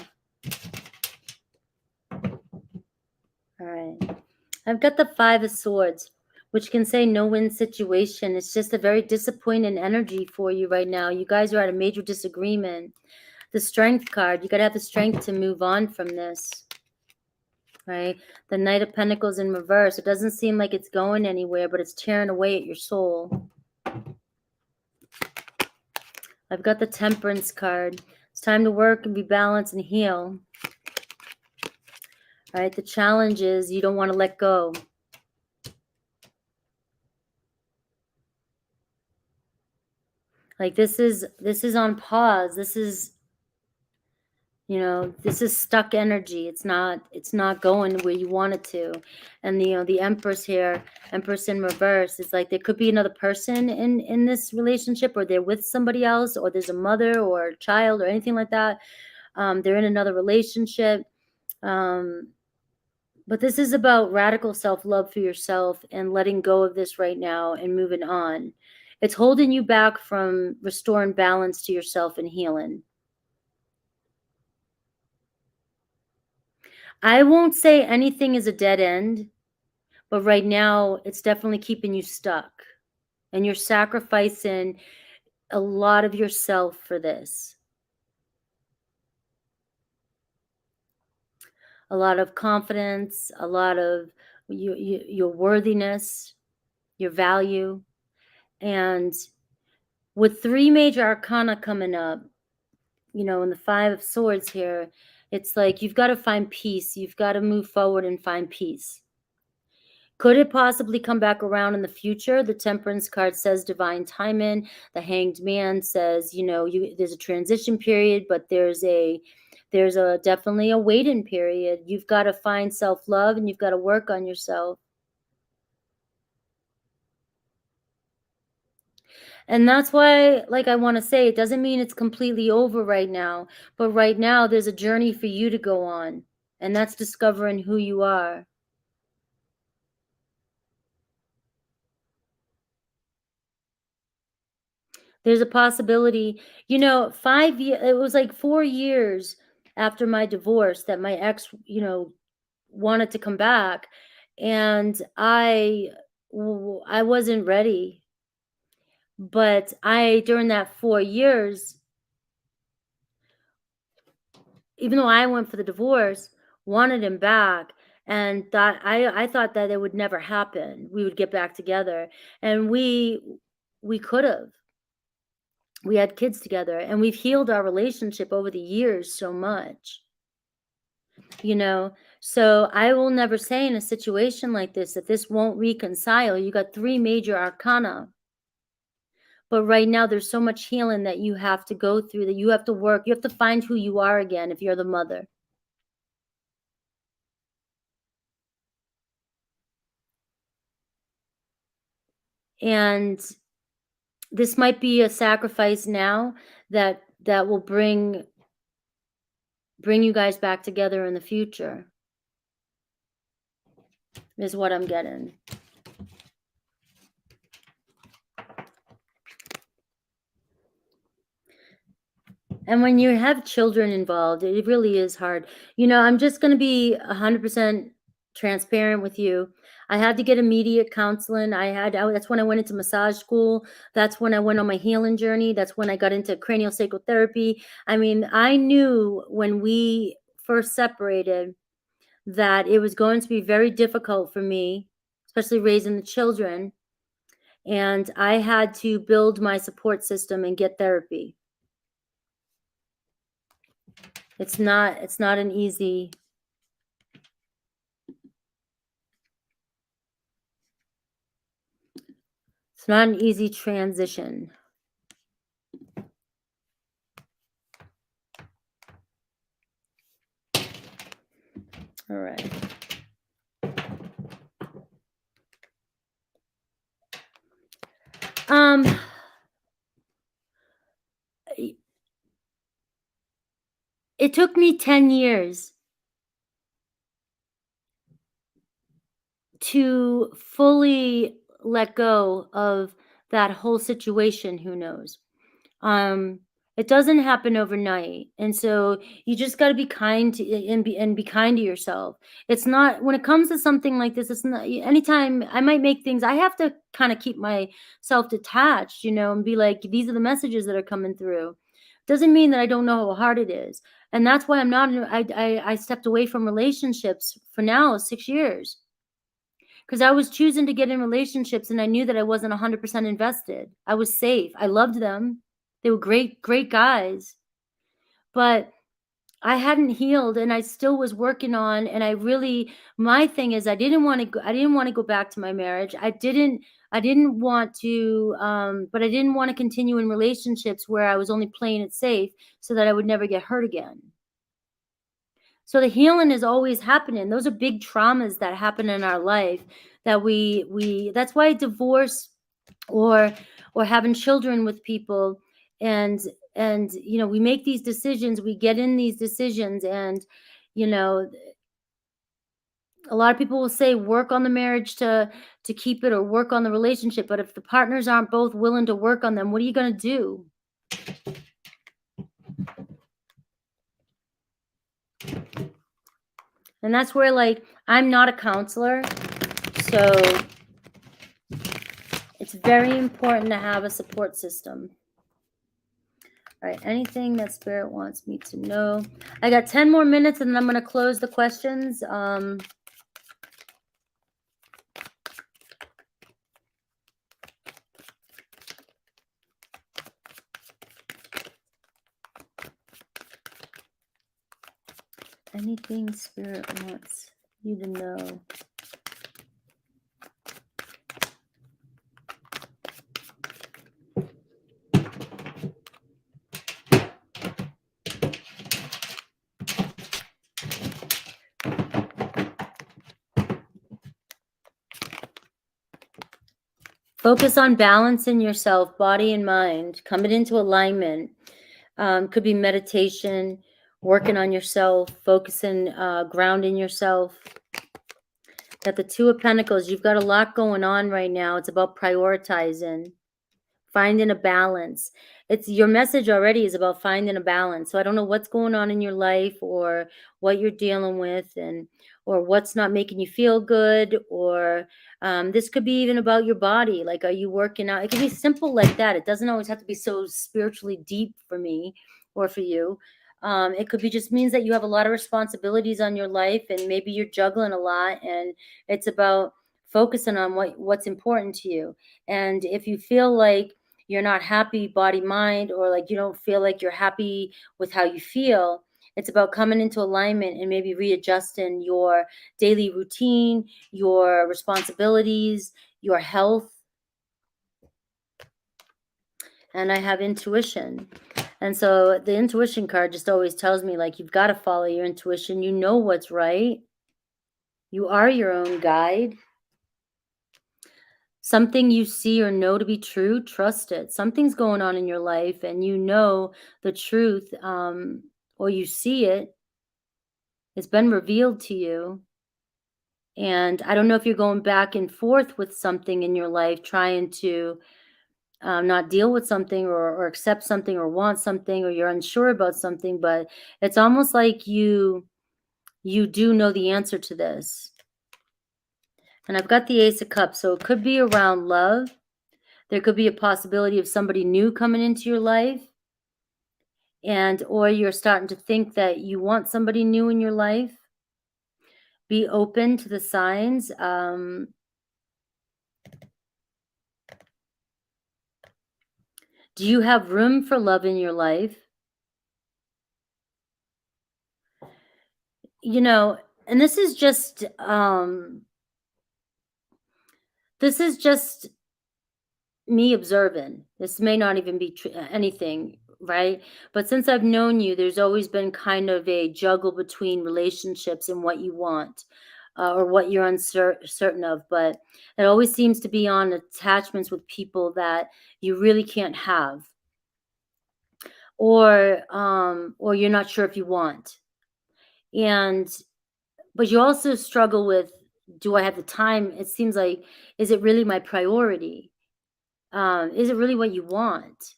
All right. I've got the Five of Swords, which can say no-win situation. It's just a very disappointing energy for you right now. You guys are at a major disagreement. The Strength card, you got to have the strength to move on from this, right? The Knight of Pentacles in reverse. It doesn't seem like it's going anywhere, but it's tearing away at your soul. I've got the Temperance card. It's time to work and be balanced and heal. All right, the challenge is you don't want to let go. Like this is on pause. This is, this is stuck energy. It's not going where you want it to. And the Empress here, Empress in reverse, it's like there could be another person in this relationship, or they're with somebody else, or there's a mother or a child or anything like that. They're in another relationship. But this is about radical self-love for yourself and letting go of this right now and moving on. It's holding you back from restoring balance to yourself and healing. I won't say anything is a dead end, but right now it's definitely keeping you stuck. And you're sacrificing a lot of yourself for this. A lot of confidence, a lot of your worthiness, your value. And with three major arcana coming up, and the Five of Swords here, it's like you've got to find peace. You've got to move forward and find peace. Could it possibly come back around in the future? The Temperance card says divine timing. The Hanged Man says, there's a transition period, but there's definitely a waiting period. You've got to find self-love and you've got to work on yourself. And that's why, like, I want to say, it doesn't mean it's completely over right now, but right now there's a journey for you to go on, and that's discovering who you are. There's a possibility, 5 years, it was like 4 years after my divorce that my ex, wanted to come back. And I wasn't ready. But during that 4 years, even though I went for the divorce, wanted him back, and I thought that it would never happen. We would get back together, and we could have. We had kids together, and we've healed our relationship over the years so much. So I will never say in a situation like this that this won't reconcile. You got 3 major arcana. But right now there's so much healing that you have to go through, that you have to work. You have to find who you are again if you're the mother. And this might be a sacrifice now that will bring you guys back together in the future, is what I'm getting. And when you have children involved, it really is hard. I'm just going to be 100% transparent with you. I had to get immediate counseling. That's when I went into massage school. That's when I went on my healing journey. That's when I got into craniosacral therapy. I mean, I knew when we first separated that it was going to be very difficult for me, especially raising the children. And I had to build my support system and get therapy. It's not an easy. It's not an easy transition. All right. It took me 10 years to fully let go of that whole situation. Who knows? It doesn't happen overnight. And so you just got to be kind and be kind to yourself. It's not, when it comes to something like this, it's not, anytime I might make things, I have to kind of keep myself detached, and be like, these are the messages that are coming through. Doesn't mean that I don't know how hard it is. And that's why I stepped away from relationships for now 6 years. Because I was choosing to get in relationships and I knew that I wasn't 100% invested. I was safe. I loved them. They were great, great guys. But I hadn't healed and I still was working on, and my thing is I didn't want to go back to my marriage. I didn't want to, but I didn't want to continue in relationships where I was only playing it safe so that I would never get hurt again. So the healing is always happening. Those are big traumas that happen in our life that that's why divorce or having children with people, and we make these decisions, we get in these decisions, and a lot of people will say work on the marriage to keep it, or work on the relationship, but if the partners aren't both willing to work on them, what are you going to do? And that's where, like, I'm not a counselor, so it's very important to have a support system. All right, anything that Spirit wants me to know. I got 10 more minutes and then I'm going to close the questions. Anything Spirit wants you to know. Focus on balancing yourself, body and mind, coming into alignment. Could be meditation, working on yourself, focusing, grounding yourself. Got the Two of Pentacles. You've got a lot going on right now. It's about prioritizing, finding a balance. It's your message already is about finding a balance. So I don't know what's going on in your life or what you're dealing with, and or what's not making you feel good, or this could be even about your body. Like, are you working out? It can be simple like that. It doesn't always have to be so spiritually deep for me or for you. It could be just means that you have a lot of responsibilities on your life, and maybe you're juggling a lot, and it's about focusing on what's important to you. And if you feel like you're not happy body mind, or like you don't feel like you're happy with how you feel, it's about coming into alignment and maybe readjusting your daily routine, your responsibilities, your health. And I have intuition. And so the intuition card just always tells me, like, you've got to follow your intuition. You know what's right. You are your own guide. Something you see or know to be true, trust it. Something's going on in your life and you know the truth, or you see it. It's been revealed to you. And I don't know if you're going back and forth with something in your life, trying to not deal with something, or accept something, or want something, or you're unsure about something, but it's almost like you do know the answer to this. And I've got the Ace of Cups, so it could be around love. There could be a possibility of somebody new coming into your life, and or you're starting to think that you want somebody new in your life. Be open to the signs. Do you have room for love in your life? You know, and this is just me observing. This may not even be anything, right? But since I've known you, there's always been kind of a juggle between relationships and what you want, or what you're uncertain of. But it always seems to be on attachments with people that you really can't have, or you're not sure if you want. And but you also struggle with, do I have the time? It seems like, is it really my priority? Is it really what you want?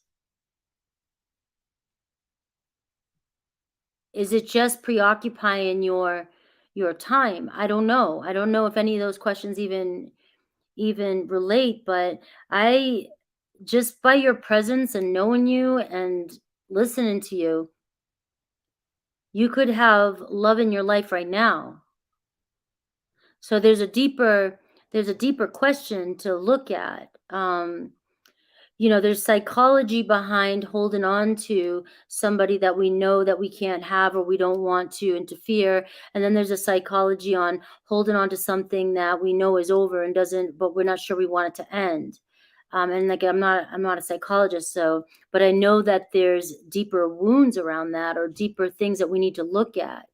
Is it just preoccupying your time? I don't know. I don't know if any of those questions even relate, but I just by your presence and knowing you and listening to you, you could have love in your life right now. So there's a deeper question to look at. There's psychology behind holding on to somebody that we know that we can't have, or we don't want to interfere. And then there's a psychology on holding on to something that we know is over and doesn't, but we're not sure we want it to end. And like, I'm not a psychologist, so, but I know that there's deeper wounds around that, or deeper things that we need to look at.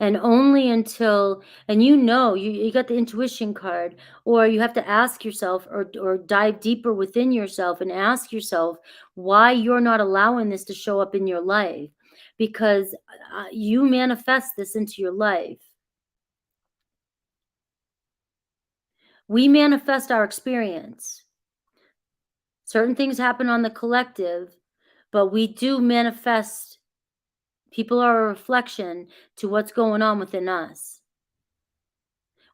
And only until, and you got the intuition card, or you have to ask yourself, or dive deeper within yourself and ask yourself why you're not allowing this to show up in your life, because you manifest this into your life. We manifest our experience. Certain things happen on the collective, but we do manifest. People are a reflection to what's going on within us.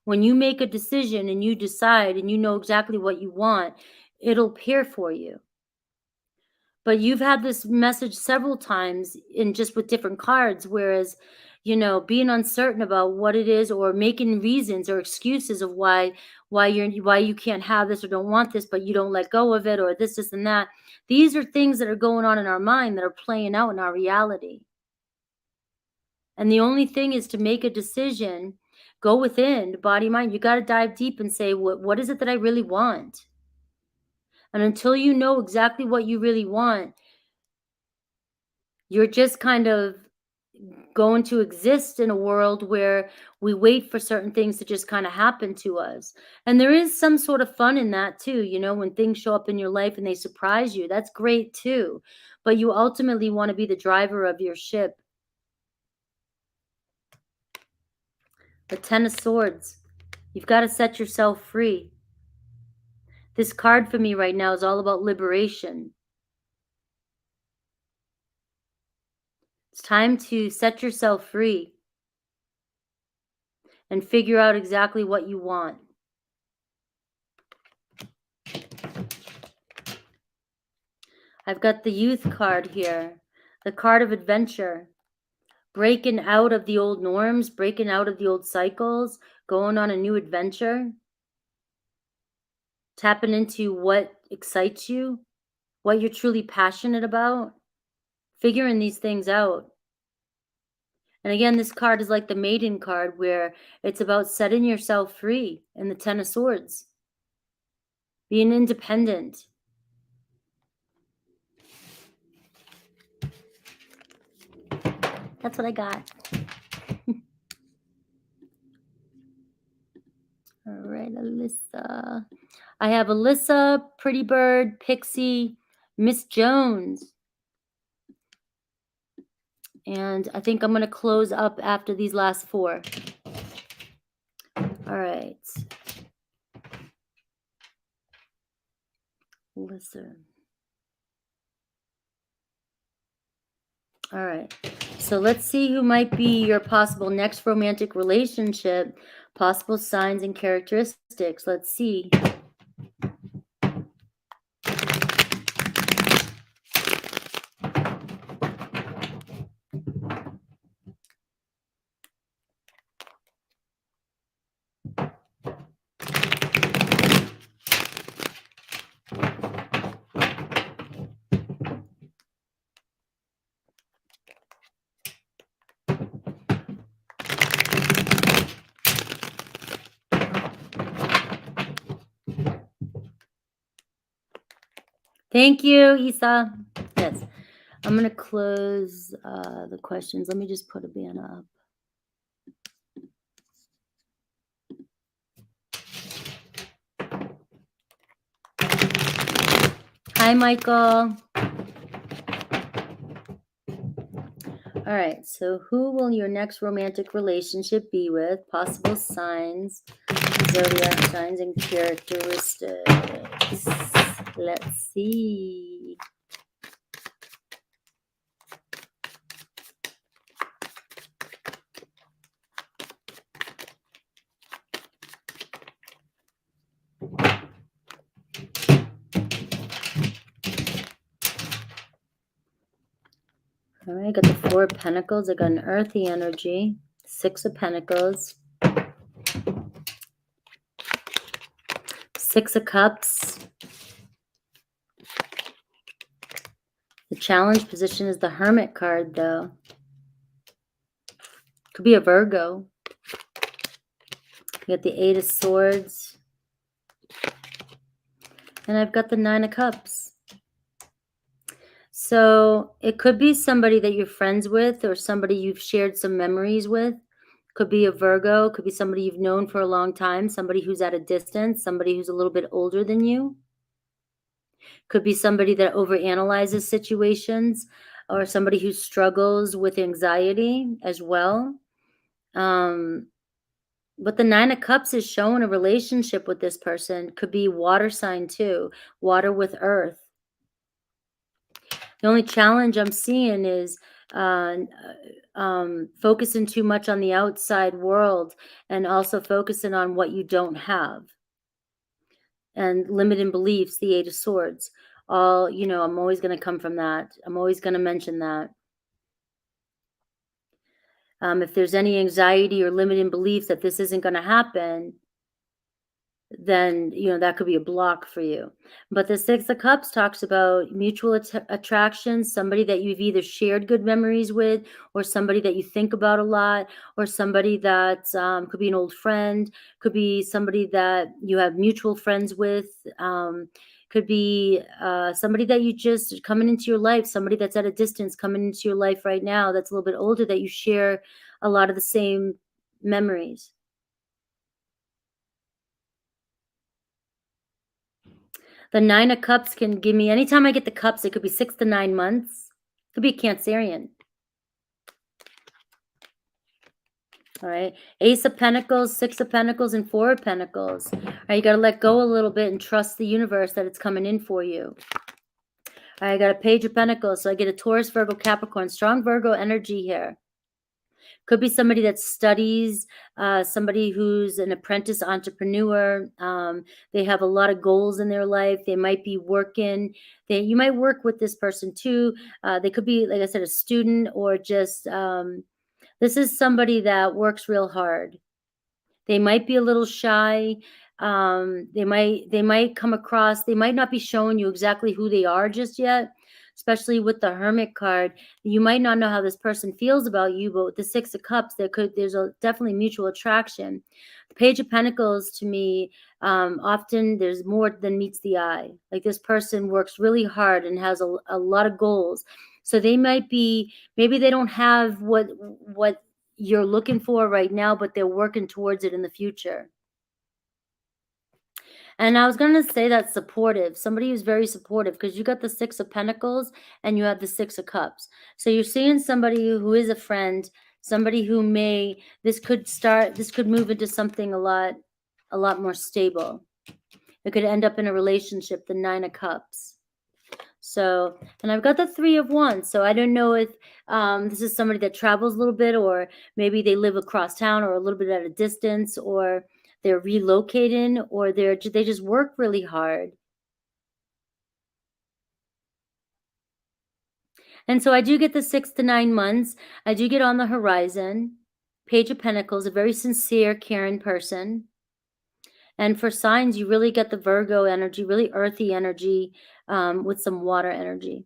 When you make a decision and you decide and you know exactly what you want, it'll appear for you. But you've had this message several times in just with different cards, whereas, being uncertain about what it is, or making reasons or excuses of why you can't have this or don't want this, but you don't let go of it, or this and that. These are things that are going on in our mind that are playing out in our reality. And the only thing is to make a decision, go within, body, mind. You got to dive deep and say, what is it that I really want? And until you know exactly what you really want, you're just kind of, going to exist in a world where we wait for certain things to just kind of happen to us. And there is some sort of fun in that too, when things show up in your life and they surprise you. That's great too. But you ultimately want to be the driver of your ship. The Ten of Swords. You've got to set yourself free. This card for me right now is all about liberation. It's time to set yourself free and figure out exactly what you want. I've got the Youth card here, the card of adventure, breaking out of the old norms, breaking out of the old cycles, going on a new adventure, tapping into what excites you, what you're truly passionate about, figuring these things out. And again, this card is like the Maiden card, where it's about setting yourself free, and the Ten of Swords, being independent. That's what I got. All right, Alyssa. I have Alyssa, Pretty Bird, Pixie, Miss Jones. And I think I'm going to close up after these last four. All right. Alyssa. All right. So let's see who might be your possible next romantic relationship, possible signs and characteristics. Let's see. Thank you, Isa. Yes. I'm going to close the questions. Let me just put a banner up. Hi, Michael. All right. So who will your next romantic relationship be with? Possible signs, zodiac signs, and characteristics. Let's see. All right, I got the Four of Pentacles. I got an earthy energy. Six of Pentacles. Six of Cups. The challenge position is the Hermit card, though. Could be a Virgo. You got the Eight of Swords. And I've got the Nine of Cups. So it could be somebody that you're friends with, or somebody you've shared some memories with. Could be a Virgo. Could be somebody you've known for a long time. Somebody who's at a distance. Somebody who's a little bit older than you. Could be somebody that overanalyzes situations, or somebody who struggles with anxiety as well. But the Nine of Cups is showing a relationship with this person. Could be water sign too. Water with earth. The only challenge I'm seeing is focusing too much on the outside world, and also focusing on what you don't have. And limiting beliefs, the Eight of Swords. I'm always going to come from that. I'm always going to mention that. If there's any anxiety or limiting beliefs that this isn't going to happen, then that could be a block for you. But the Six of Cups talks about mutual attraction, somebody that you've either shared good memories with, or somebody that you think about a lot, or somebody that could be an old friend, could be somebody that you have mutual friends with, could Could be somebody that you just coming into your life, somebody that's at a distance coming into your life right now that's a little bit older, that you share a lot of the same memories. The 9 of Cups can give me, anytime I get the cups, it could be 6 to 9 months. Could be a Cancerian. All right. Ace of Pentacles, 6 of Pentacles, and 4 of Pentacles. All right, you got to let go a little bit and trust the universe that it's coming in for you. All right, I got a Page of Pentacles. So I get a Taurus, Virgo, Capricorn. Strong Virgo energy here. Could be somebody that studies, somebody who's an apprentice entrepreneur. They have a lot of goals in their life. They might be working. You might work with this person too. They could be, like I said, a student, or just this is somebody that works real hard. They might be a little shy. They might come across, they might not be showing you exactly who they are just yet, especially with the Hermit card. You might not know how this person feels about you, but with the 6 of Cups, there's definitely mutual attraction. The Page of Pentacles, to me, often there's more than meets the eye. Like, this person works really hard and has a lot of goals. So they might be, maybe they don't have what you're looking for right now, but they're working towards it in the future. And I was going to say that supportive, somebody who's very supportive, because you got the 6 of Pentacles and you have the 6 of Cups. So you're seeing somebody who is a friend, somebody who this could move into something a lot more stable. It could end up in a relationship, the 9 of Cups. So, and I've got the 3 of Wands. So I don't know if this is somebody that travels a little bit, or maybe they live across town or a little bit at a distance, or they're relocating, or they just work really hard. And so I do get the 6 to 9 months. I do get on the horizon. Page of Pentacles, a very sincere, caring person. And for signs, you really get the Virgo energy, really earthy energy, with some water energy.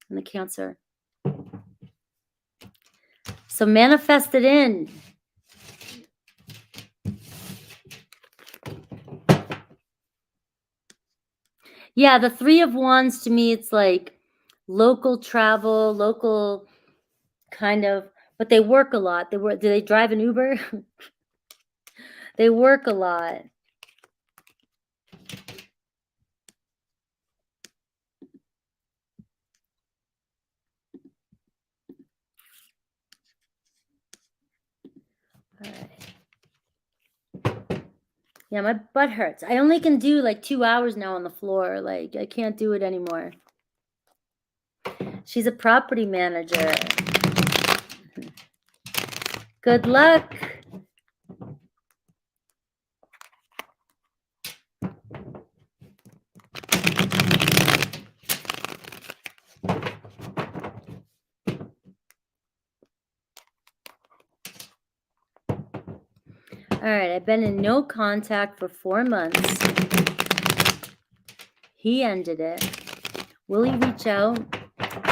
And the Cancer. So manifest it in. Yeah, the 3 of Wands, to me, it's like local travel, local kind of, but they work a lot. Do they drive an Uber? They work a lot. All right. Yeah, my butt hurts. I only can do like 2 hours now on the floor. Like, I can't do it anymore. She's a property manager. Good luck. All right, I've been in no contact for 4 months. He ended it. Will he reach out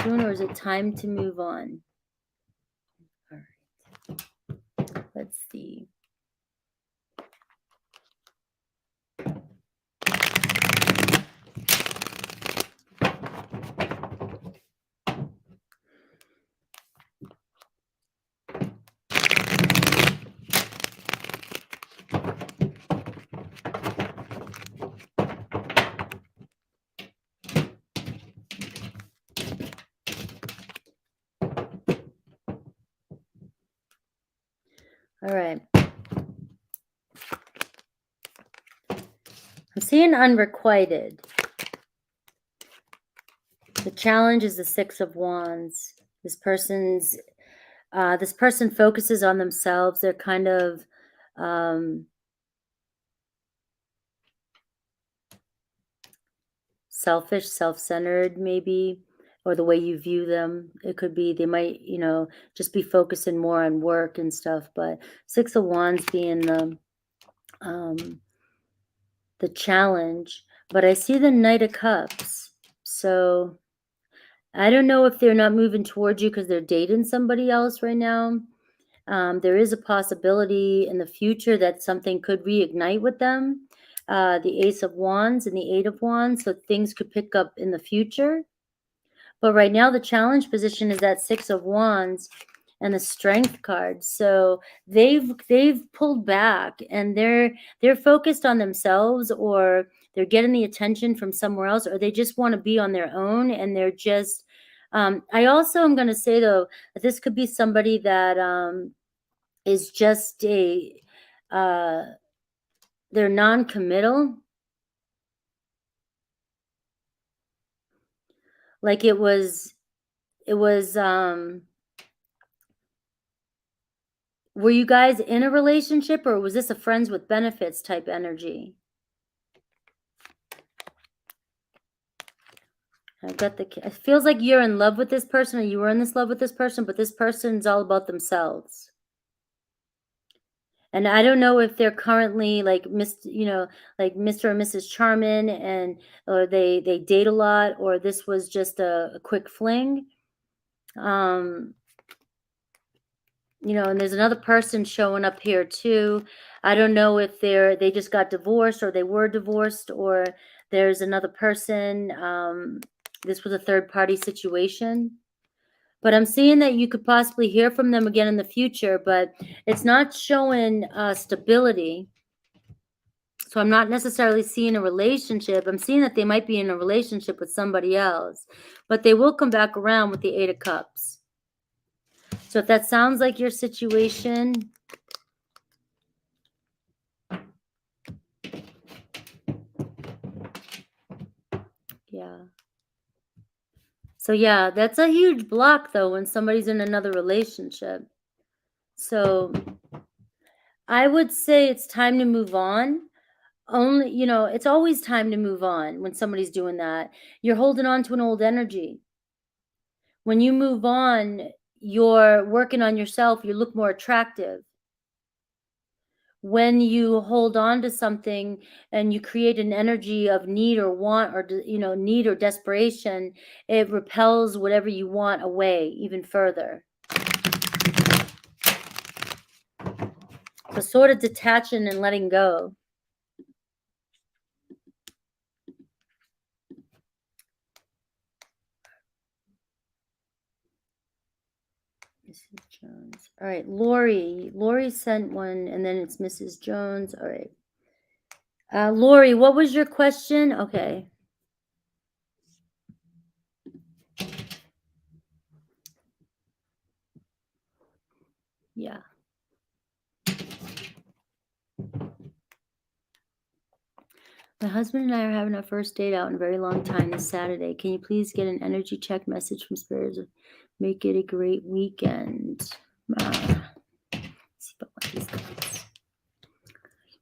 soon, or is it time to move on? All right. Let's see. All right. I'm seeing unrequited. The challenge is the 6 of Wands. This person focuses on themselves. They're kind of selfish, self-centered, maybe, or the way you view them. It could be they might, just be focusing more on work and stuff. But 6 of Wands being the challenge. But I see the Knight of Cups. So I don't know if they're not moving towards you because they're dating somebody else right now. There is a possibility in the future that something could reignite with them. the Ace of Wands and the Eight of Wands, so things could pick up in the future. But right now, the challenge position is that Six of Wands and the Strength card. So they've pulled back, and they're focused on themselves, or they're getting the attention from somewhere else, or they just want to be on their own, and they're just. I also am going to say though that this could be somebody that is just a they're non-committal. Like it was were you guys in a relationship, or was this a friends with benefits type energy? I got it feels like you're in love with this person, or you were in this love with this person, but this person's all about themselves. And I don't know if they're currently like like Mr. or Mrs. Charmin, and or they date a lot, or this was just a quick fling. And there's another person showing up here too. I don't know if they just got divorced, or they were divorced, or there's another person. This was a third party situation. But I'm seeing that you could possibly hear from them again in the future, but it's not showing stability. So I'm not necessarily seeing a relationship. I'm seeing that they might be in a relationship with somebody else, but they will come back around with the Eight of Cups. So if that sounds like your situation, yeah. So yeah, that's a huge block though when somebody's in another relationship. So I would say it's time to move on. Only, it's always time to move on when somebody's doing that. You're holding on to an old energy. When you move on, you're working on yourself, you look more attractive. When you hold on to something and you create an energy of need or want, or need or desperation, it repels whatever you want away even further. So sort of detaching and letting go. Mrs. Jones. All right, Lori. Lori sent one, and then it's Mrs. Jones. All right. Lori, what was your question? Okay. Yeah. My husband and I are having our first date out in a very long time this Saturday. Can you please get an energy check message from Spirits? Make it a great weekend. Let's see about what these cards.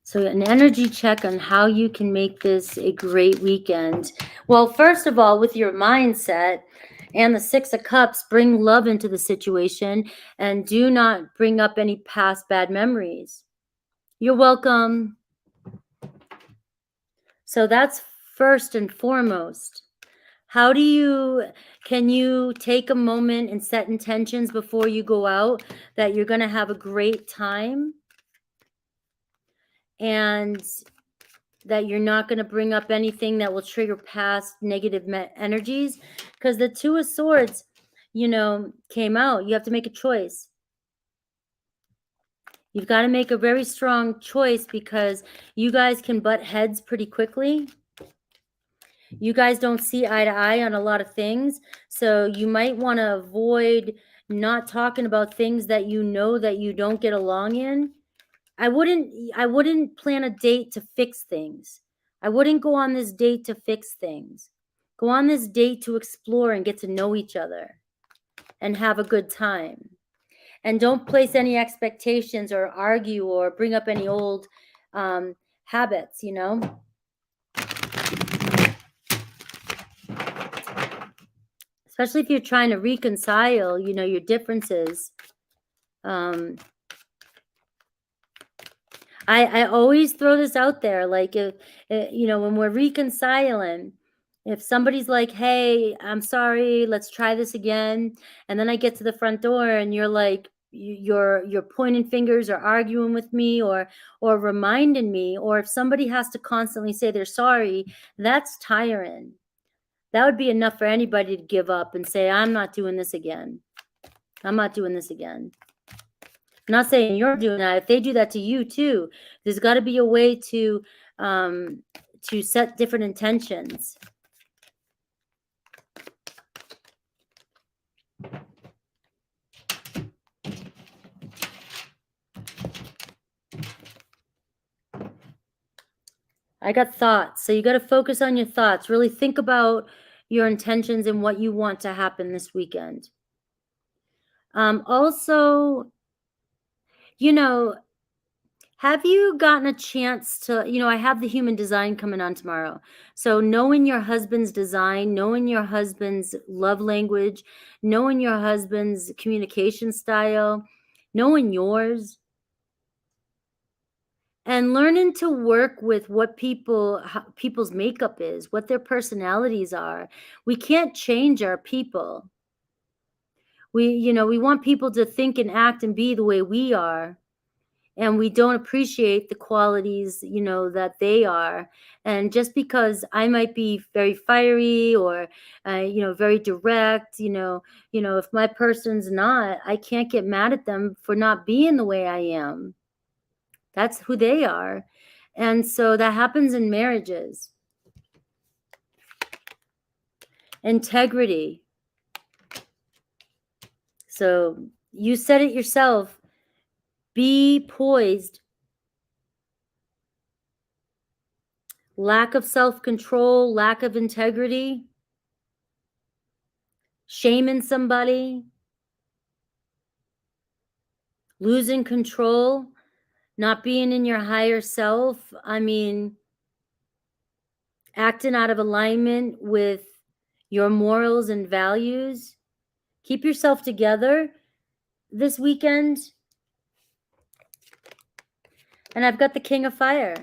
So an energy check on how you can make this a great weekend. Well, first of all, with your mindset and the Six of Cups, bring love into the situation and do not bring up any past bad memories. You're welcome. So that's first and foremost. Can you take a moment and set intentions before you go out that you're going to have a great time, and that you're not going to bring up anything that will trigger past negative energies? Because the Two of Swords, came out. You have to make a choice. You've got to make a very strong choice, because you guys can butt heads pretty quickly. You guys don't see eye to eye on a lot of things. So you might want to avoid not talking about things that that you don't get along in. I wouldn't plan a date to fix things. I wouldn't go on this date to fix things. Go on this date to explore and get to know each other and have a good time. And don't place any expectations or argue or bring up any old habits, especially if you're trying to reconcile, your differences. I always throw this out there, like, if, when we're reconciling, if somebody's like, hey, I'm sorry, let's try this again. And then I get to the front door and you're like, you're pointing fingers or arguing with me or reminding me, or if somebody has to constantly say they're sorry, that's tiring. That would be enough for anybody to give up and say, I'm not doing this again. I'm not doing this again. I'm not saying you're doing that. If they do that to you too, there's got to be a way to set different intentions. I got thoughts. So you got to focus on your thoughts. Really think about your intentions and what you want to happen this weekend. Also, have you gotten a chance to, I have the human design coming on tomorrow. So knowing your husband's design, knowing your husband's love language, knowing your husband's communication style, knowing yours, and learning to work with what people's makeup is, what their personalities are. We can't change our people. We want people to think and act and be the way we are. And we don't appreciate the qualities, that they are. And just because I might be very fiery or, very direct, if my person's not, I can't get mad at them for not being the way I am. That's who they are. And so that happens in marriages. Integrity. So you said it yourself. Be poised. Lack of self-control, lack of integrity, shaming somebody, losing control, not being in your higher self. Acting out of alignment with your morals and values. Keep yourself together this weekend. And I've got the King of Fire.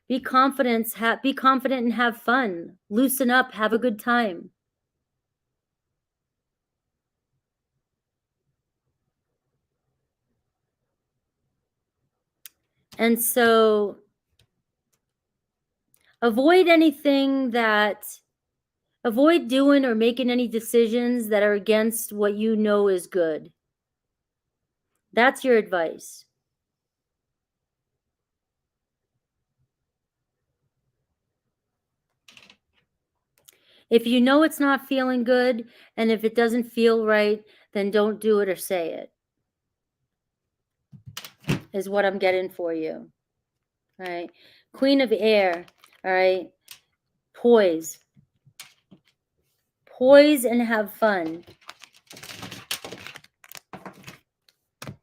Be confident and have fun. Loosen up, have a good time. And so avoid doing or making any decisions that are against what you know is good. That's your advice. If you know it's not feeling good, and if it doesn't feel right, then don't do it or say it, is what I'm getting for you. All right. Queen of Air. All right. Poise. Poise and have fun.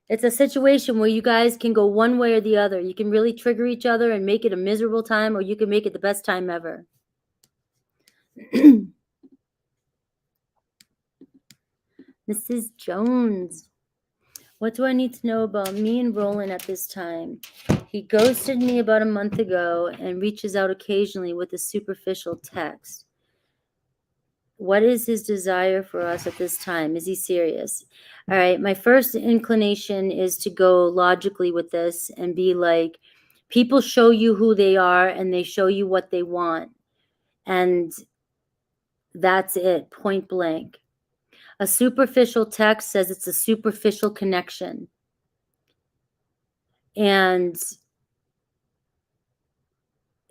It's a situation where you guys can go one way or the other. You can really trigger each other and make it a miserable time, or you can make it the best time ever. Mrs. Jones. What do I need to know about me and Roland at this time? He ghosted me about a month ago and reaches out occasionally with a superficial text. What is his desire for us at this time? Is he serious? All right. My first inclination is to go logically with this and be like, people show you who they are and they show you what they want. And that's it, point blank. A superficial text says it's a superficial connection. And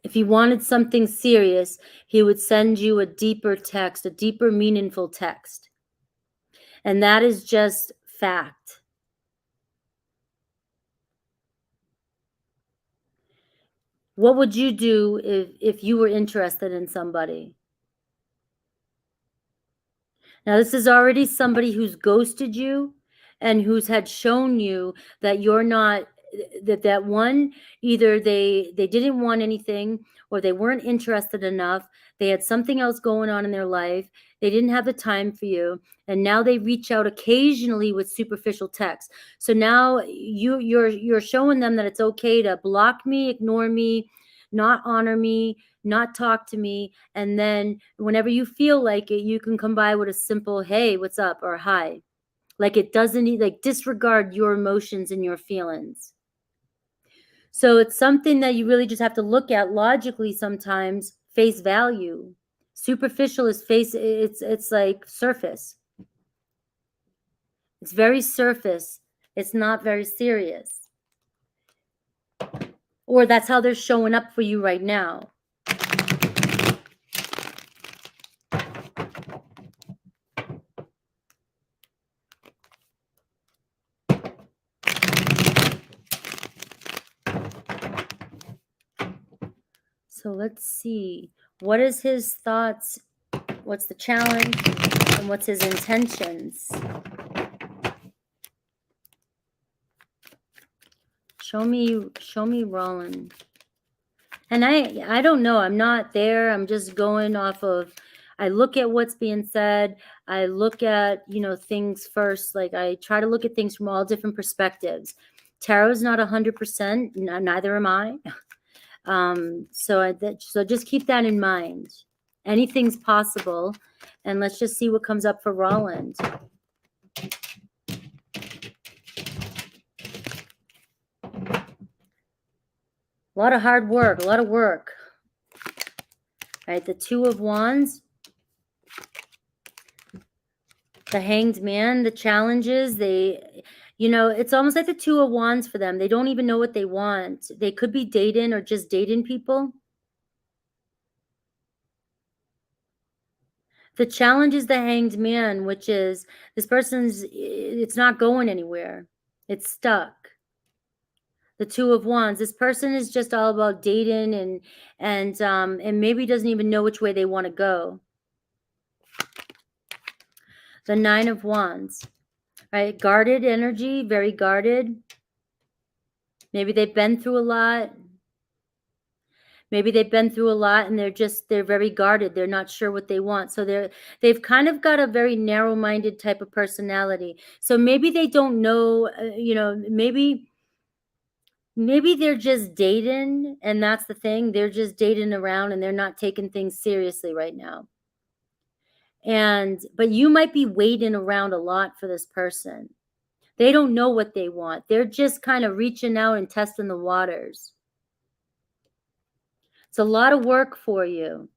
if he wanted something serious, he would send you a deeper text, a deeper, meaningful text. And that is just fact. What would you do if you were interested in somebody? Now, this is already somebody who's ghosted you and who's had shown you that you're not, that one, either they didn't want anything, or they weren't interested enough. They had something else going on in their life. They didn't have the time for you. And now they reach out occasionally with superficial text. So now you're showing them that it's okay to block me, ignore me, not honor me, not talk to me. And then whenever you feel like it, you can come by with a simple, hey, what's up? Or hi. Like it doesn't, like disregard your emotions and your feelings. So it's something that you really just have to look at logically sometimes, face value. Superficial is it's like surface. It's very surface. It's not very serious. Or that's how they're showing up for you right now. So let's see. What is his thoughts? What's the challenge? And what's his intentions? Show me Roland. And I don't know. I'm not there. I'm just going off of, I look at what's being said. I look at, things first. Like I try to look at things from all different perspectives. Tarot's not 100%. Neither am I. So just keep that in mind. Anything's possible. And let's just see what comes up for Roland. A lot of hard work, a lot of work. All right, the Two of Wands. The Hanged Man, the challenges, it's almost like the Two of Wands for them. They don't even know what they want. They could be dating or just dating people. The challenge is the Hanged Man, which is this person's, it's not going anywhere. It's stuck. The Two of Wands, this person is just all about dating and maybe doesn't even know which way they want to go. The Nine of Wands, right? Guarded energy, very guarded. Maybe they've been through a lot. Maybe they've been through a lot and they're very guarded. They're not sure what they want. So they've kind of got a very narrow-minded type of personality. So maybe they don't know, maybe they're just dating, and that's the thing. They're just dating around and they're not taking things seriously right now. But you might be waiting around a lot for this person. They don't know what they want. They're just kind of reaching out and testing the waters. It's a lot of work for you.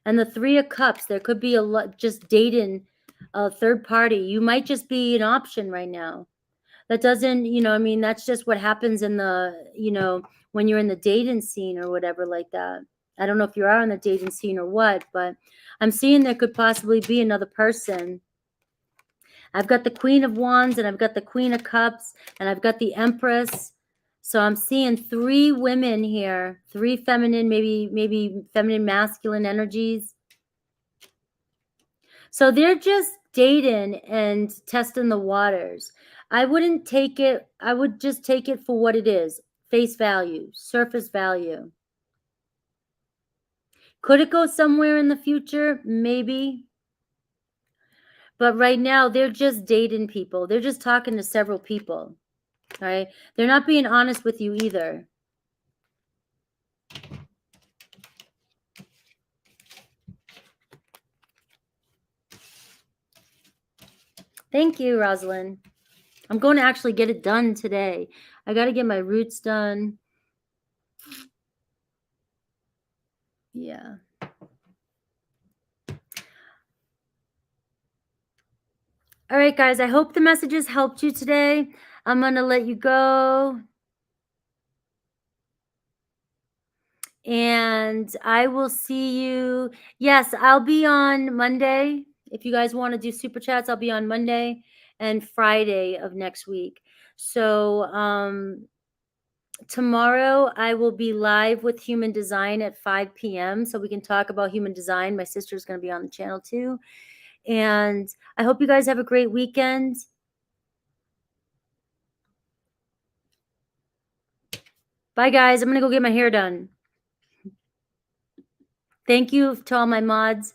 And the Three of Cups, there could be a lot just dating a third party. You might just be an option right now. That doesn't, that's just what happens in the, when you're in the dating scene or whatever like that. I don't know if you are in the dating scene or what, but I'm seeing there could possibly be another person. I've got the Queen of Wands and I've got the Queen of Cups and I've got the Empress. So I'm seeing three women here, three feminine, maybe feminine, masculine energies. So they're just dating and testing the waters. I wouldn't take it. I would just take it for what it is. Face value, surface value. Could it go somewhere in the future? Maybe. But right now, they're just dating people. They're just talking to several people. All right? They're not being honest with you either. Thank you, Rosalind. I'm going to actually get it done today. I got to get my roots done. Yeah. All right, guys. I hope the messages helped you today. I'm going to let you go. And I will see you. Yes, I'll be on Monday. If you guys want to do super chats, I'll be on Monday and Friday of next week. So tomorrow I will be live with Human Design at 5 p.m. so we can talk about human design. My sister's going to be on the channel too. And I hope you guys have a great weekend. Bye, guys. I'm going to go get my hair done. Thank you to all my mods.